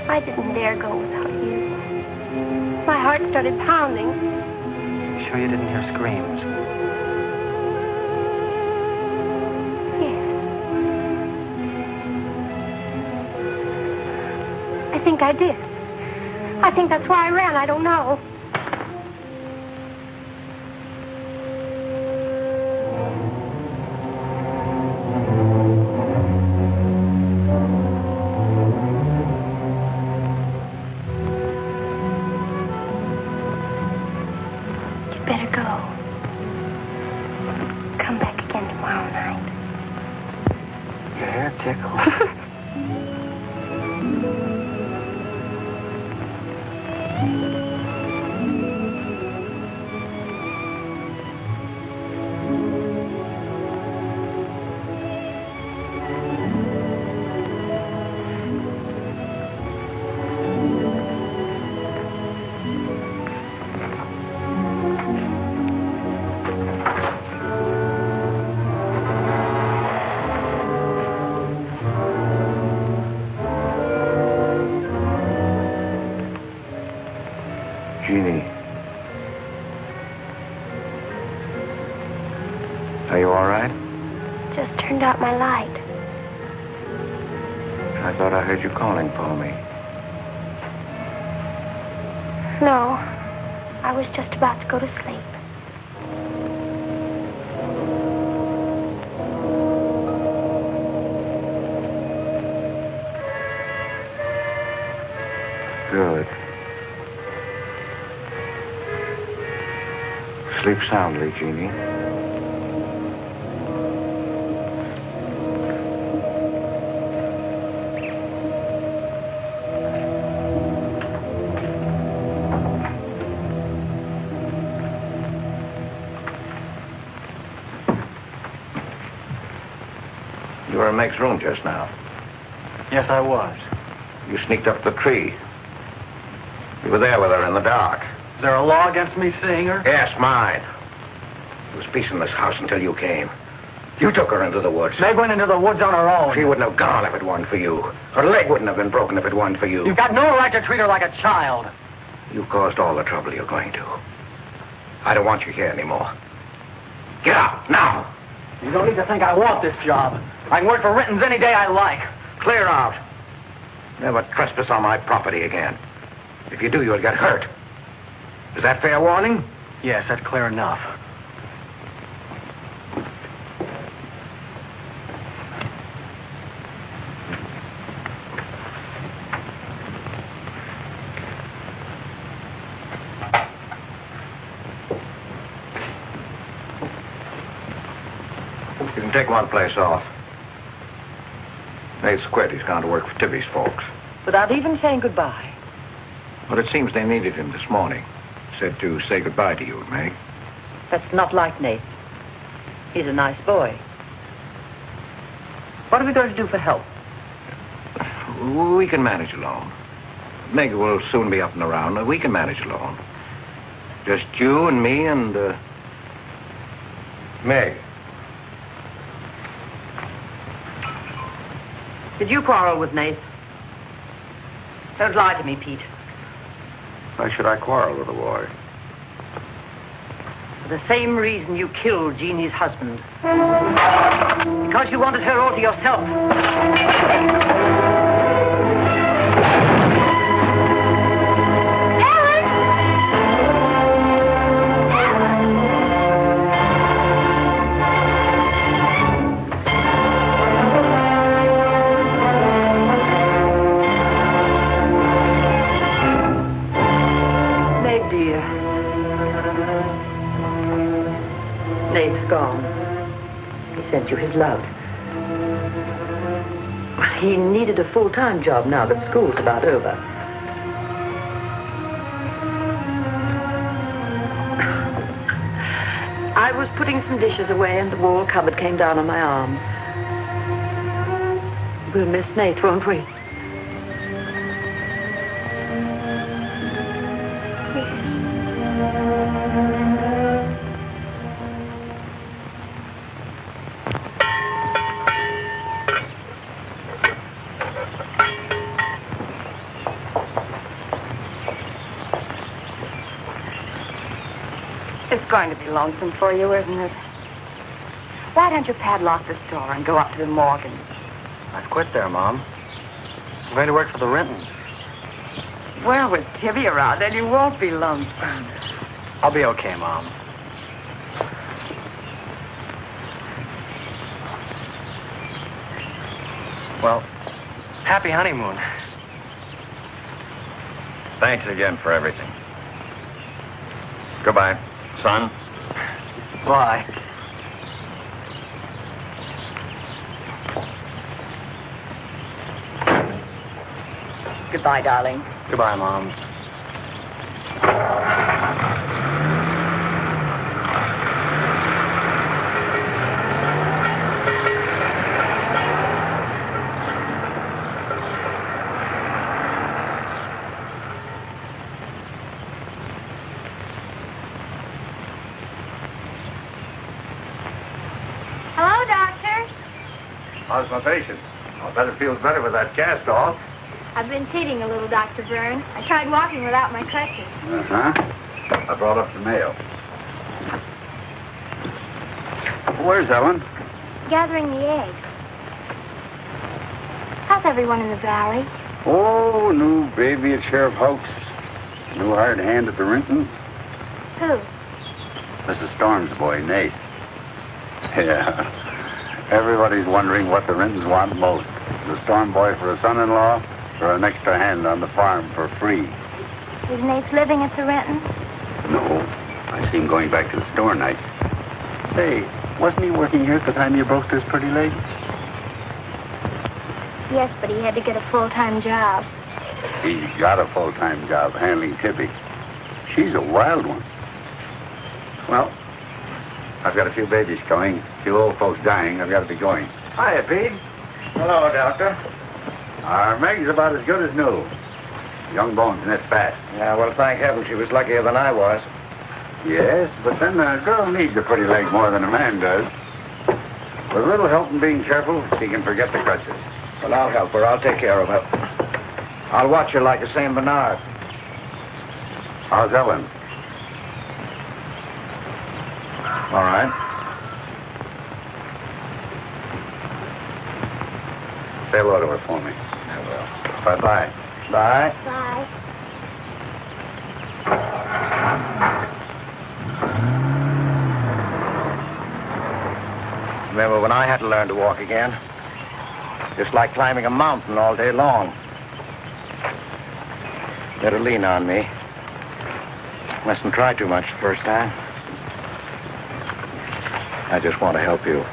I didn't dare go without you. My heart started pounding. Sure you didn't hear screams? Yes. I think I did. I think that's why I ran. I don't know. tickle. Jeannie. Are you all right? Just turned out my light. I thought I heard you calling for me. No, I was just about to go to sleep. Good. Sleep soundly, Jeannie. You were in Meg's room just now. Yes, I was. You sneaked up the tree. You were there with her in the dark. Is there a law against me seeing her? Yes, mine. There was peace in this house until you came. You took her into the woods. Meg went into the woods on her own. She wouldn't have gone if it weren't for you. Her leg wouldn't have been broken if it weren't for you. You've got no right to treat her like a child. You caused all the trouble you're going to. I don't want you here anymore. Get out, now. You don't need to think I want this job. I can work for Ritten's any day I like. Clear out. Never trespass on my property again. If you do, you'll get hurt. Is that fair warning? Yes, that's clear enough. You can take one place off. Nate's quit. He's gone to work for Tibby's folks. Without even saying goodbye. But it seems they needed him this morning. Said to say goodbye to you, Meg. That's not like Nate. He's a nice boy. What are we going to do for help? We can manage alone. Meg will soon be up and around. We can manage alone. Just you and me and, Meg. Did you quarrel with Nate? Don't lie to me, Pete. Why should I quarrel with a boy? For the same reason you killed Jeannie's husband. Because you wanted her all to yourself. Nate's gone. He sent you his love. He needed a full-time job now that school's about over. I was putting some dishes away and the wall cupboard came down on my arm. We'll miss Nate, won't we? It's going to be lonesome for you, isn't it? Why don't you padlock the store and go up to the Morgan? I've quit there, Mom. I'm going to work for the Rentons. Well, with Tibby around, then you won't be lonesome. I'll be okay, Mom. Well, happy honeymoon. Thanks again for everything. Goodbye, son. Bye. Goodbye, darling. Goodbye, Mom. Hello, Doctor. How's my patient? I'll bet it feels better with that cast off. I've been cheating a little, Dr. Byrne. I tried walking without my crutches. Uh-huh. I brought up the mail. Where's Ellen? Gathering the eggs. How's everyone in the valley? Oh, new baby at Sheriff House. New hired hand at the Rintons. Who? Mrs. Storm's boy, Nate. Yeah. Everybody's wondering what the Rintons want most. The Storm boy for a son-in-law or an extra hand on the farm for free. Is Nate living at the Rentons? No. I see him going back to the store nights. Say, wasn't he working here at the time you broke this pretty late? Yes, but he had to get a full-time job. He's got a full-time job handling Tippy. She's a wild one. Well, I've got a few babies coming, a few old folks dying. I've got to be going. Hiya, Pete. Hello, Doctor. Our Meg's about as good as new. Young bones knit fast. Yeah, well, thank heaven she was luckier than I was. Yes, but then a girl needs a pretty leg more than a man does. With a little help and being careful, she can forget the crutches. Well, I'll help her. I'll take care of her. I'll watch her like a Saint Bernard. How's Ellen? All right. Say hello to her for me. I will. Bye-bye. Bye. Bye. Remember when I had to learn to walk again? Just like climbing a mountain all day long. Better lean on me. Mustn't try too much the first time. I just want to help you.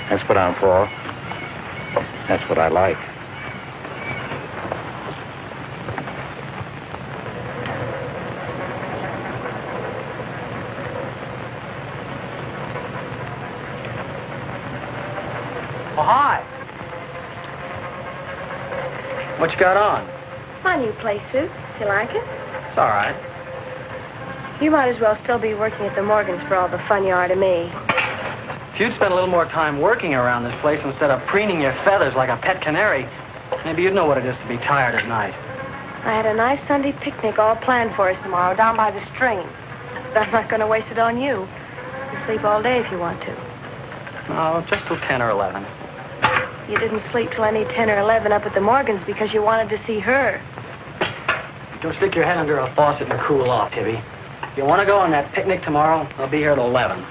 That's what I'm for. That's what I like. Oh, hi. What you got on? My new play suit. You like it? It's all right. You might as well still be working at the Morgans for all the fun you are to me. If you'd spent a little more time working around this place instead of preening your feathers like a pet canary, maybe you'd know what it is to be tired at night. I had a nice Sunday picnic all planned for us tomorrow down by the stream. But I'm not going to waste it on you. You can sleep all day if you want to. Oh, just till 10 or 11. You didn't sleep till any 10 or 11 up at the Morgans because you wanted to see her. Don't stick your head under a faucet and cool off, Tibby. If you want to go on that picnic tomorrow, I'll be here at 11.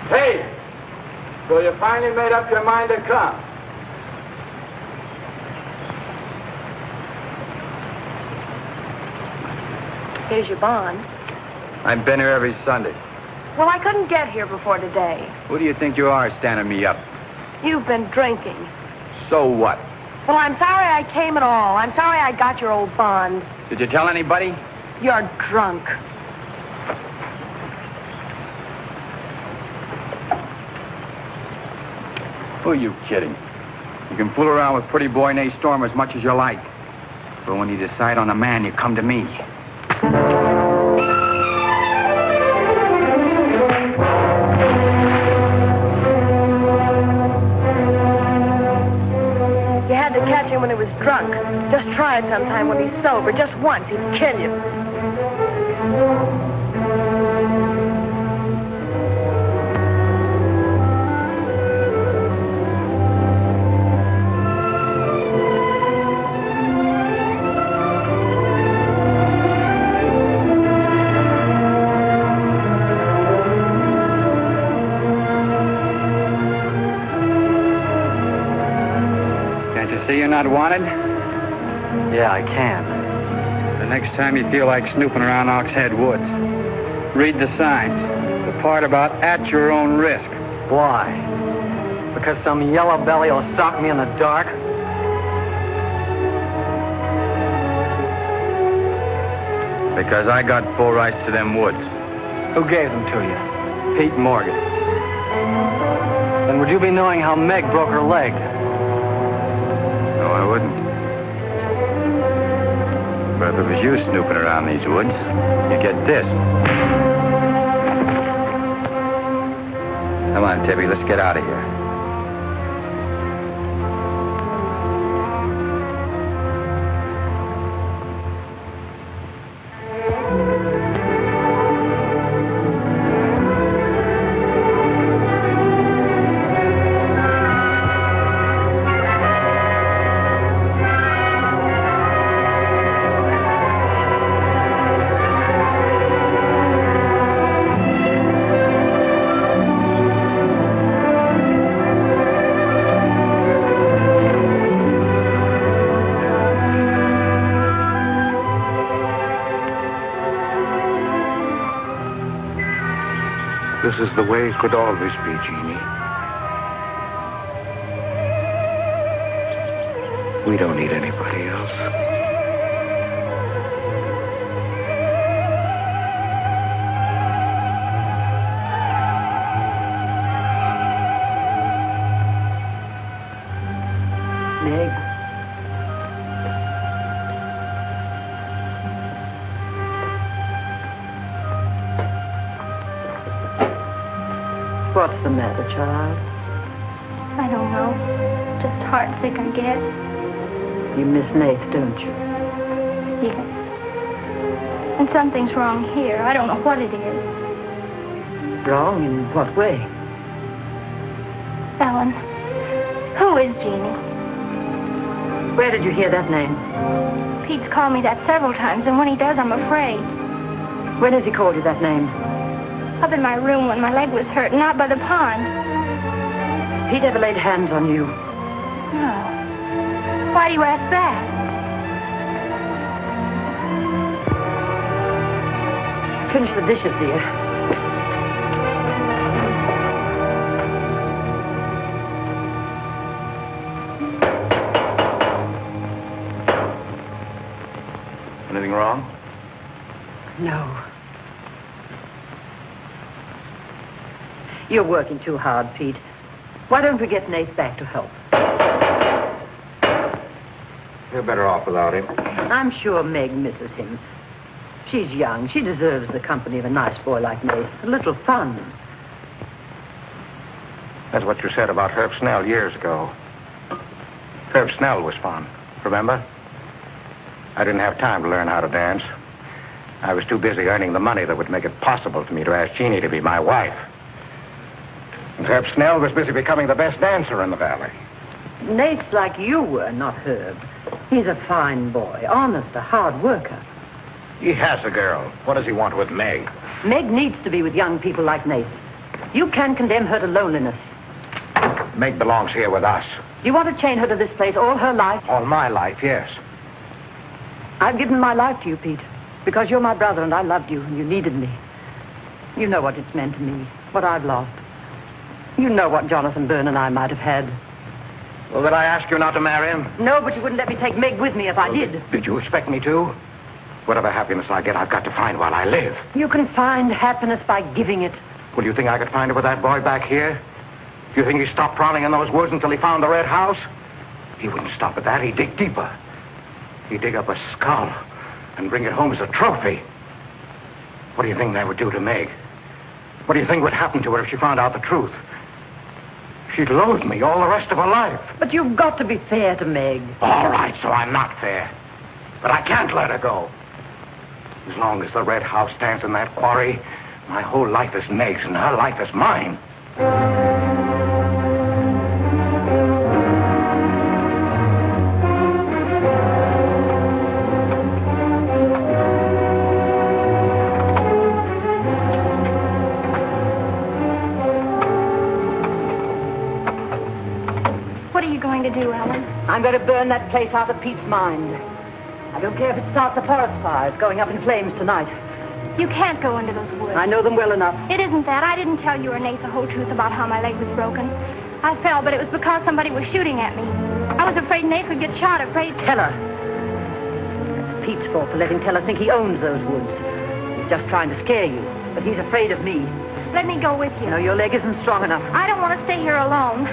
Hey! So you finally made up your mind to come? Here's your bond. I've been here every Sunday. Well, I couldn't get here before today. Who do you think you are standing me up? You've been drinking. So what? Well, I'm sorry I came at all. I'm sorry I got your old bond. Did you tell anybody? You're drunk. Who are you kidding? You can fool around with pretty boy Nate Storm as much as you like. But when you decide on a man, you come to me. You had to catch him when he was drunk. Just try it sometime when he's sober. Just once. He'd kill you. See you're not wanted? Yeah, I can. The next time you feel like snooping around Oxhead Woods, read the signs. The part about at your own risk. Why? Because some yellow belly will sock me in the dark? Because I got full rights to them woods. Who gave them to you? Pete Morgan. Then would you be knowing how Meg broke her leg? No, I wouldn't. But if it was you snooping around these woods, you get this. Come on, Tibby, let's get out of here. This is the way it could always be, Jeannie. We don't need anybody else. Meg. What's the matter, child? I don't know. Just heartsick, I guess. You miss Nath, don't you? Yes. And something's wrong here. I don't know what it is. Wrong in what way? Ellen, who is Jeannie? Where did you hear that name? Pete's called me that several times, and when he does, I'm afraid. When has he called you that name? Up in my room when my leg was hurt, and out by the pond. Has Pete ever laid hands on you? No. Why do you ask that? Finish the dishes, dear. Anything wrong? No. You're working too hard, Pete. Why don't we get Nate back to help? You're better off without him. I'm sure Meg misses him. She's young. She deserves the company of a nice boy like Nate. A little fun. That's what you said about Herb Snell years ago. Herb Snell was fun, remember? I didn't have time to learn how to dance. I was too busy earning the money that would make it possible for me to ask Jeannie to be my wife. And Herb Snell was busy becoming the best dancer in the valley. Nate's like you were, not Herb. He's a fine boy, honest, a hard worker. He has a girl. What does he want with Meg? Meg needs to be with young people like Nate. You can't condemn her to loneliness. Meg belongs here with us. Do you want to chain her to this place all her life? All my life, yes. I've given my life to you, Pete, because you're my brother and I loved you and you needed me. You know what it's meant to me, what I've lost. You know what Jonathan Byrne and I might have had. Well, did I ask you not to marry him? No, but you wouldn't let me take Meg with me if I did. Did you expect me to? Whatever happiness I get, I've got to find while I live. You can find happiness by giving it. Well, you think I could find it with that boy back here? Do you think he stopped prowling in those woods until he found the red house? He wouldn't stop at that. He'd dig deeper. He'd dig up a skull and bring it home as a trophy. What do you think that would do to Meg? What do you think would happen to her if she found out the truth? She'd loathe me all the rest of her life. But you've got to be fair to Meg. All right, so I'm not fair. But I can't let her go. As long as the red house stands in that quarry, my whole life is Meg's and her life is mine. What are you going to do, Ellen? I'm going to burn that place out of Pete's mind. I don't care if it starts a forest fire. It's going up in flames tonight. You can't go into those woods. I know them well enough. It isn't that. I didn't tell you or Nate the whole truth about how my leg was broken. I fell, but it was because somebody was shooting at me. I was afraid Nate would get shot, afraid... Tell her. That's Pete's fault for letting Teller think he owns those woods. He's just trying to scare you, but he's afraid of me. Let me go with you. No, your leg isn't strong enough. I don't want to stay here alone.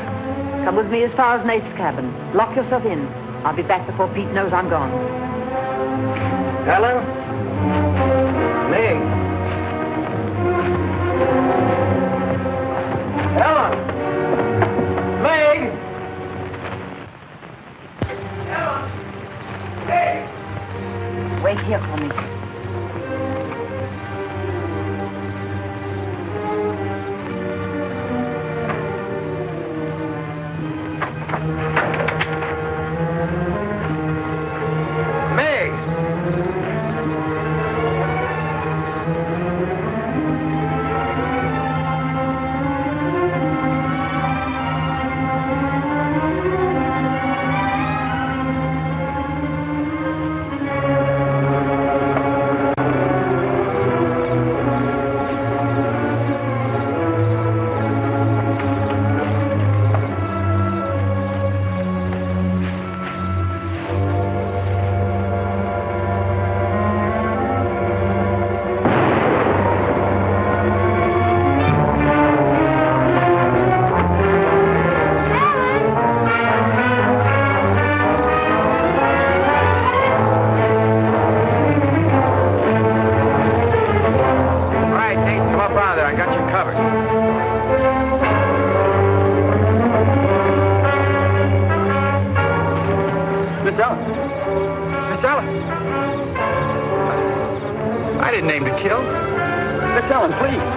Come with me as far as Nate's cabin. Lock yourself in. I'll be back before Pete knows I'm gone. Ellen? Meg? Ellen? Meg? Ellen? Meg? Wait here for me. I didn't aim to kill. Miss Ellen, please.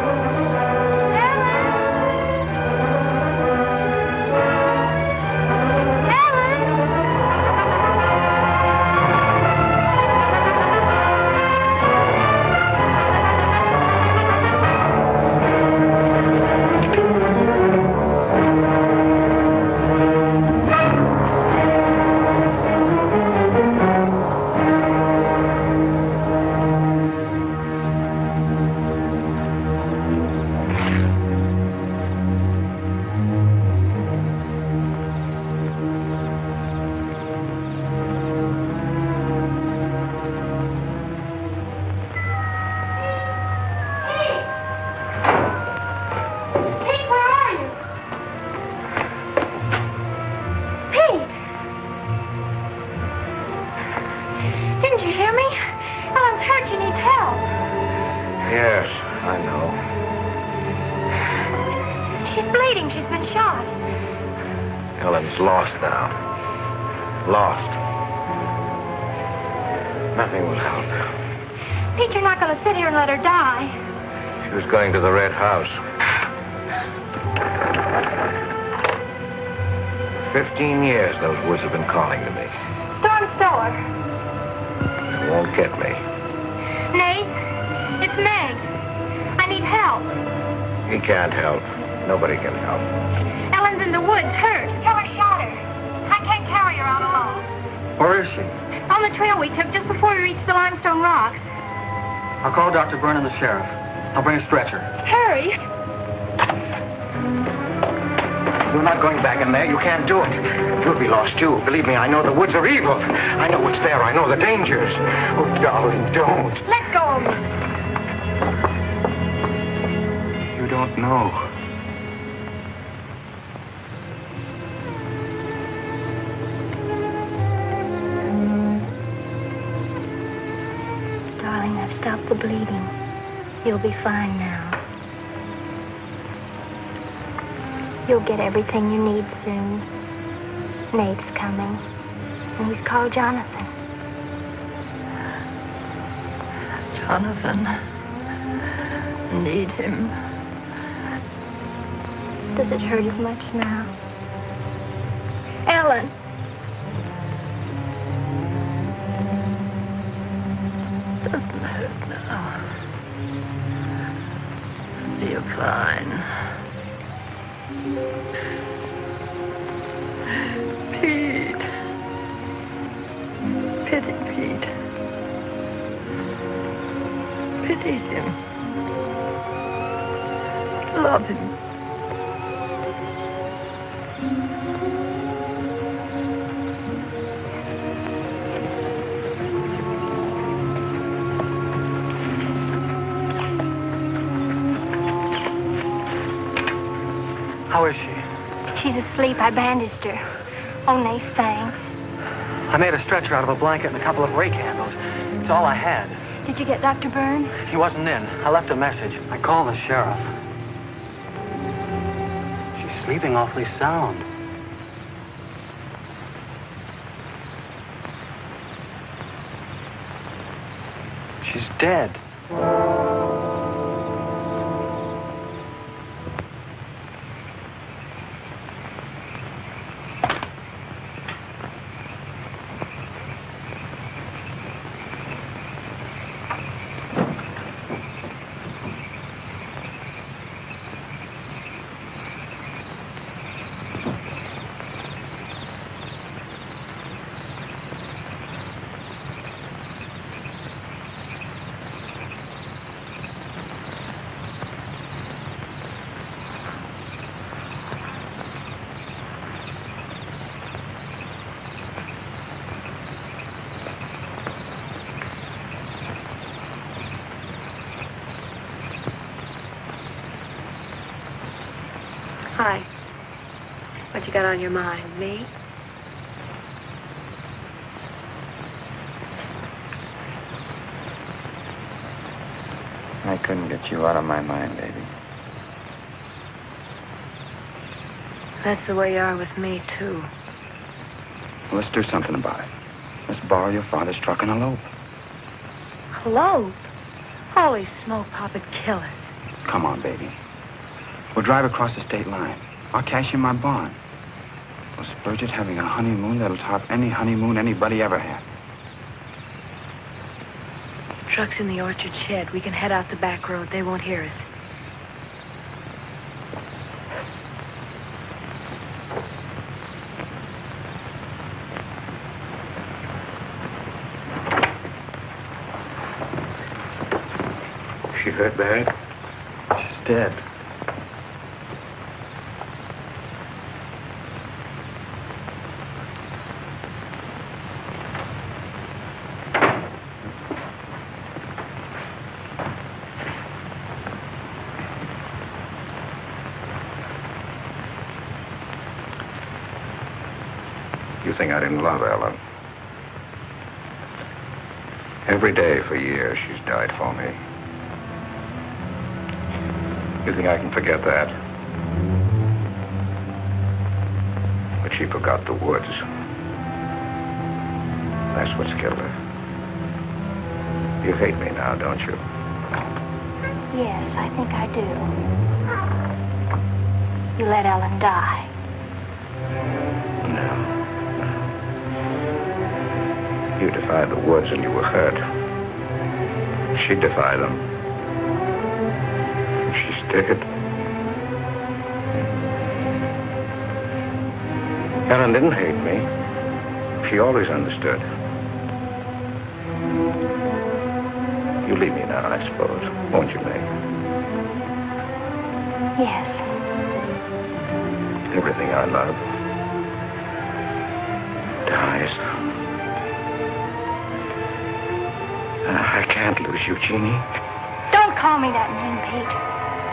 Lost now. Lost. Nothing will help. Pete, you're not going to sit here and let her die. She was going to the red house. 15 years those woods have been calling to me. Storm Stoller. It won't get me. Nate, it's Meg. I need help. He can't help. Nobody can help. Ellen's in the woods, hurt. Teller shot her. I can't carry her out alone. Where is she? On the trail we took just before we reached the limestone rocks. I'll call Dr. Byrne and the sheriff. I'll bring a stretcher. Hurry. You're not going back in there. You can't do it. You'll be lost, too. Believe me, I know the woods are evil. I know what's there. I know the dangers. Oh, darling, don't. Let go of me. You don't know. Darling, I've stopped the bleeding. You'll be fine now. You'll get everything you need soon. Nate's coming. And he's called Jonathan. Jonathan. Need him. Does it hurt as much now? Ellen. Doesn't hurt now. Feel fine. Pete. Pity Pete. Pity him. Love him. How is she? She's asleep. I bandaged her. Oh, Nate, thanks. I made a stretcher out of a blanket and a couple of rake handles. It's all I had. Did you get Dr. Byrne? He wasn't in. I left a message. I called the sheriff. She's sleeping awfully sound. She's dead. Hi. What you got on your mind? Me? I couldn't get you out of my mind, baby. That's the way you are with me, too. Well, let's do something about it. Let's borrow your father's truck and elope. Elope? Holy smoke, Pop, it'd kill us. Come on, baby. We'll drive across the state line. I'll cash in my bond. We'll splurge at having a honeymoon that'll top any honeymoon anybody ever had. The truck's in the orchard shed. We can head out the back road. They won't hear us. She hurt bad? She's dead. You think I didn't love Ellen? Every day for years she's died for me. You think I can forget that? But she forgot the woods. That's what's killed her. You hate me now, don't you? Yes, I think I do. You let Ellen die. No. You defied the woods and you were hurt. She defied them. She's dead. Ellen didn't hate me. She always understood. You leave me now, I suppose, won't you, Meg? Yes. Everything I love dies. I can't lose you, Jeannie. Don't call me that name, Pete.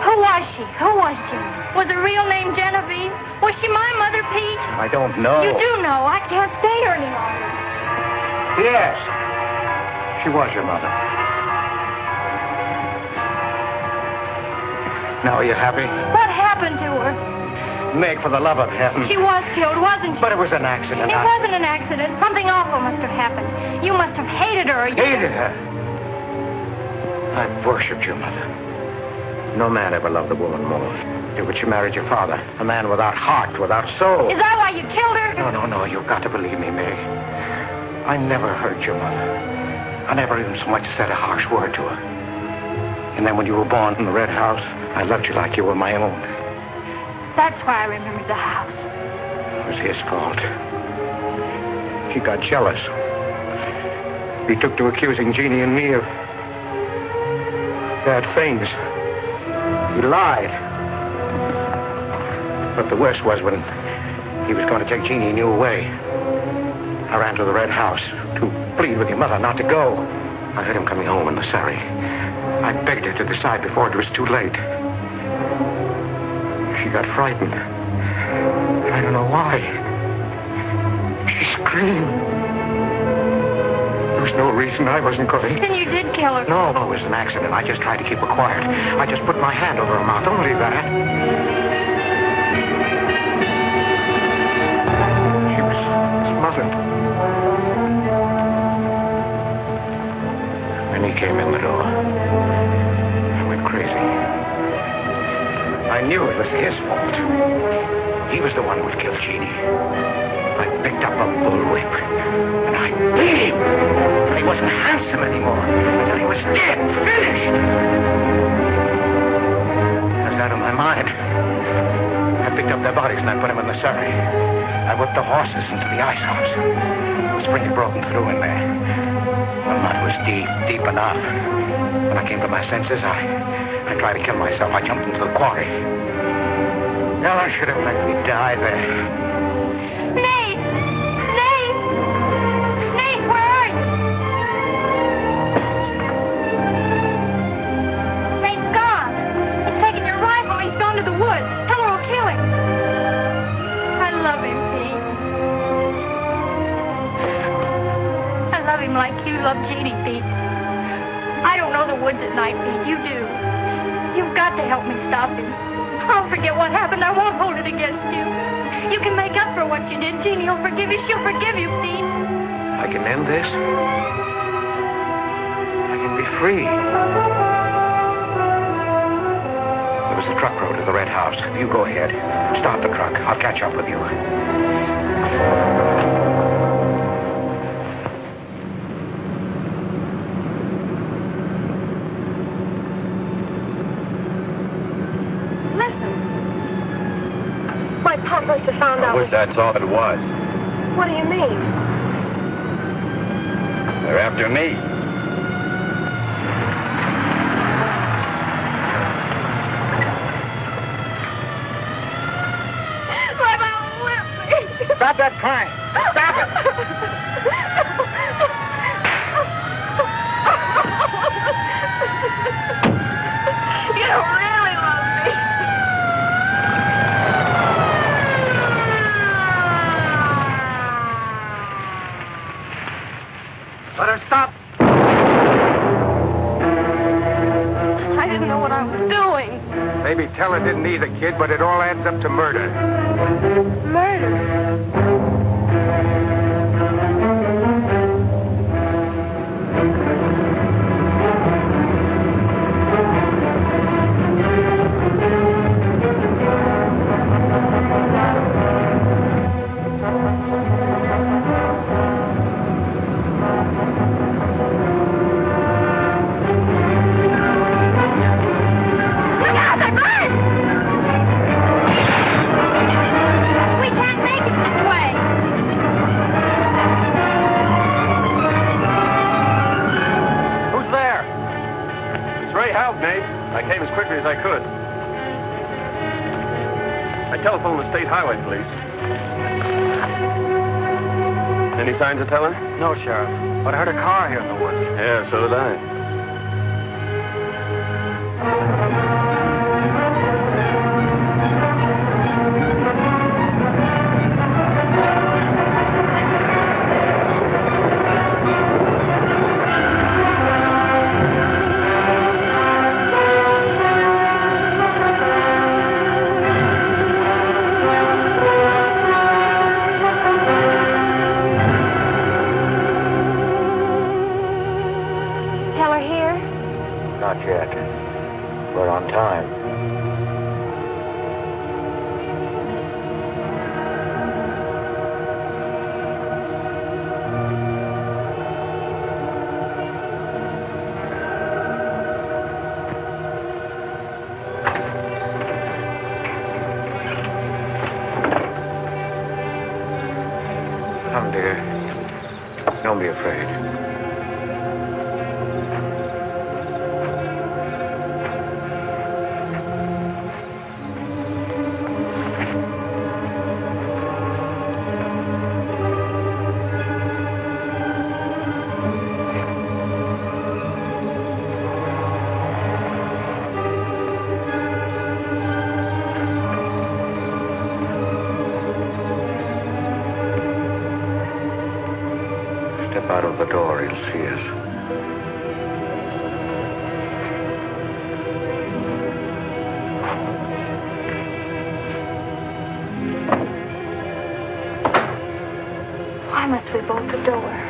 Who was she? Who was Jeannie? Was her real name Genevieve? Was she my mother, Pete? I don't know. You do know. I can't stay here any longer. Yes. She was your mother. Now, are you happy? What happened to her? Meg, for the love of heaven. She was killed, wasn't she? But it was an accident. It wasn't an accident. Something awful must have happened. You must have hated her. Hated her? I've worshipped your mother. No man ever loved a woman more. But you married your father, a man without heart, without soul. Is that why you killed her? No, you've got to believe me, Meg. I never hurt your mother. I never even so much as said a harsh word to her. And then when you were born in the red house, I loved you like you were my own. That's why I remembered the house. It was his fault. He got jealous. He took to accusing Jeannie and me of bad things. He lied. But the worst was when he was going to take Jeannie and you away. I ran to the red house to plead with your mother not to go. I heard him coming home in the surrey. I begged her to decide before it was too late. She got frightened. I don't know why. She screamed. There was no reason I wasn't going. Then you did kill her. No, it was an accident. I just tried to keep her quiet. I just put my hand over her mouth. Only that. She was smothered. When he came in the door, I went crazy. I knew it was his fault. He was the one who would kill Jeannie. I picked up a bullwhip, and I beat him until he wasn't handsome anymore, until he was dead, finished. I was out of my mind. I picked up their bodies and I put them in the surrey. I whipped the horses into the ice house. The spring had broken through in there. The mud was deep, deep enough. When I came to my senses, I tried to kill myself. I jumped into the quarry. Now I should have let me die there. Nate! Nate! Nate, where are you? Nate's gone. He's taken your rifle. He's gone to the woods. Tell her we'll kill him. I love him, Pete. I love him like you love Jeannie, Pete. I don't know the woods at night, Pete. You do. You've got to help me stop him. I'll forget what happened. I won't hold it against you. You can make up for what you did. Jeannie will forgive you. She'll forgive you, Pete. I can end this. I can be free. There was a truck road to the red house. You go ahead. Stop the truck. I'll catch up with you. Must have found out. I wish that's all it was. What do you mean? They're after me. My mom whipped me. Stop that crying. Stop it. You don't really love me. Let her stop. I didn't know what I was doing. Maybe tell her didn't either, kid, but it all adds up to murder. Murder. Telephone the state highway police. Any signs of telling? No, Sheriff. But I heard a car here in the woods. Yeah, so did I. Not yet. We're on time. Come, dear. Don't be afraid. Step out of the door, he'll see us. Why must we bolt the door?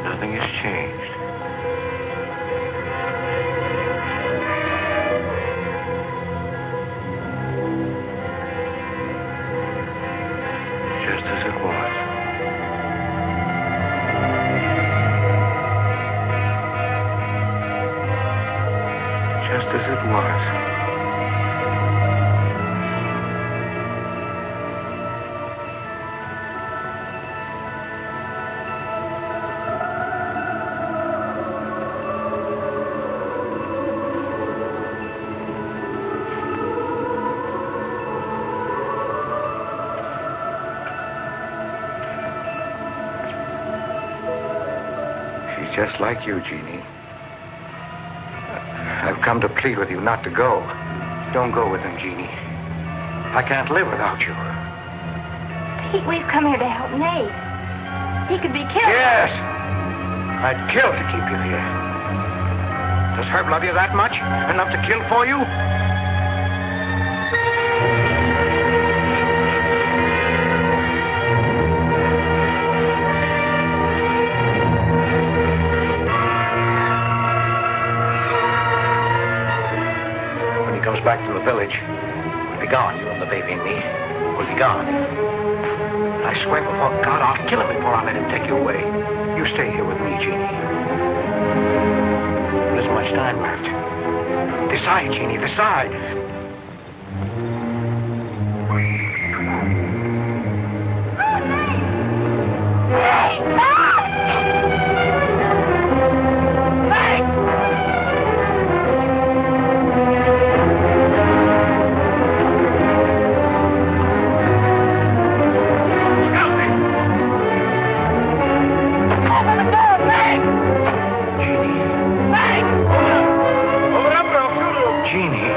Nothing has changed. Just as it was. Just as it was. She's just like you, Jeannie. I've come to plead with you not to go. Don't go with him, Jeannie. I can't live without you. Pete, we've come here to help Nate. He could be killed. Yes. I'd kill to keep you here. Does Herb love you that much? Enough to kill for you? When he comes back from the village, we'll be gone. You and the baby and me. We'll be gone. I swear before God, I'll kill him before I let him take you away. You stay here with me, Jeannie. There isn't much time left. Decide, Jeannie, decide. Jeannie.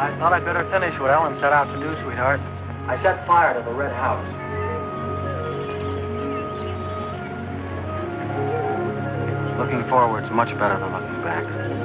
I thought I'd better finish what Ellen set out to do, sweetheart. I set fire to the red house. Looking forward's much better than looking back.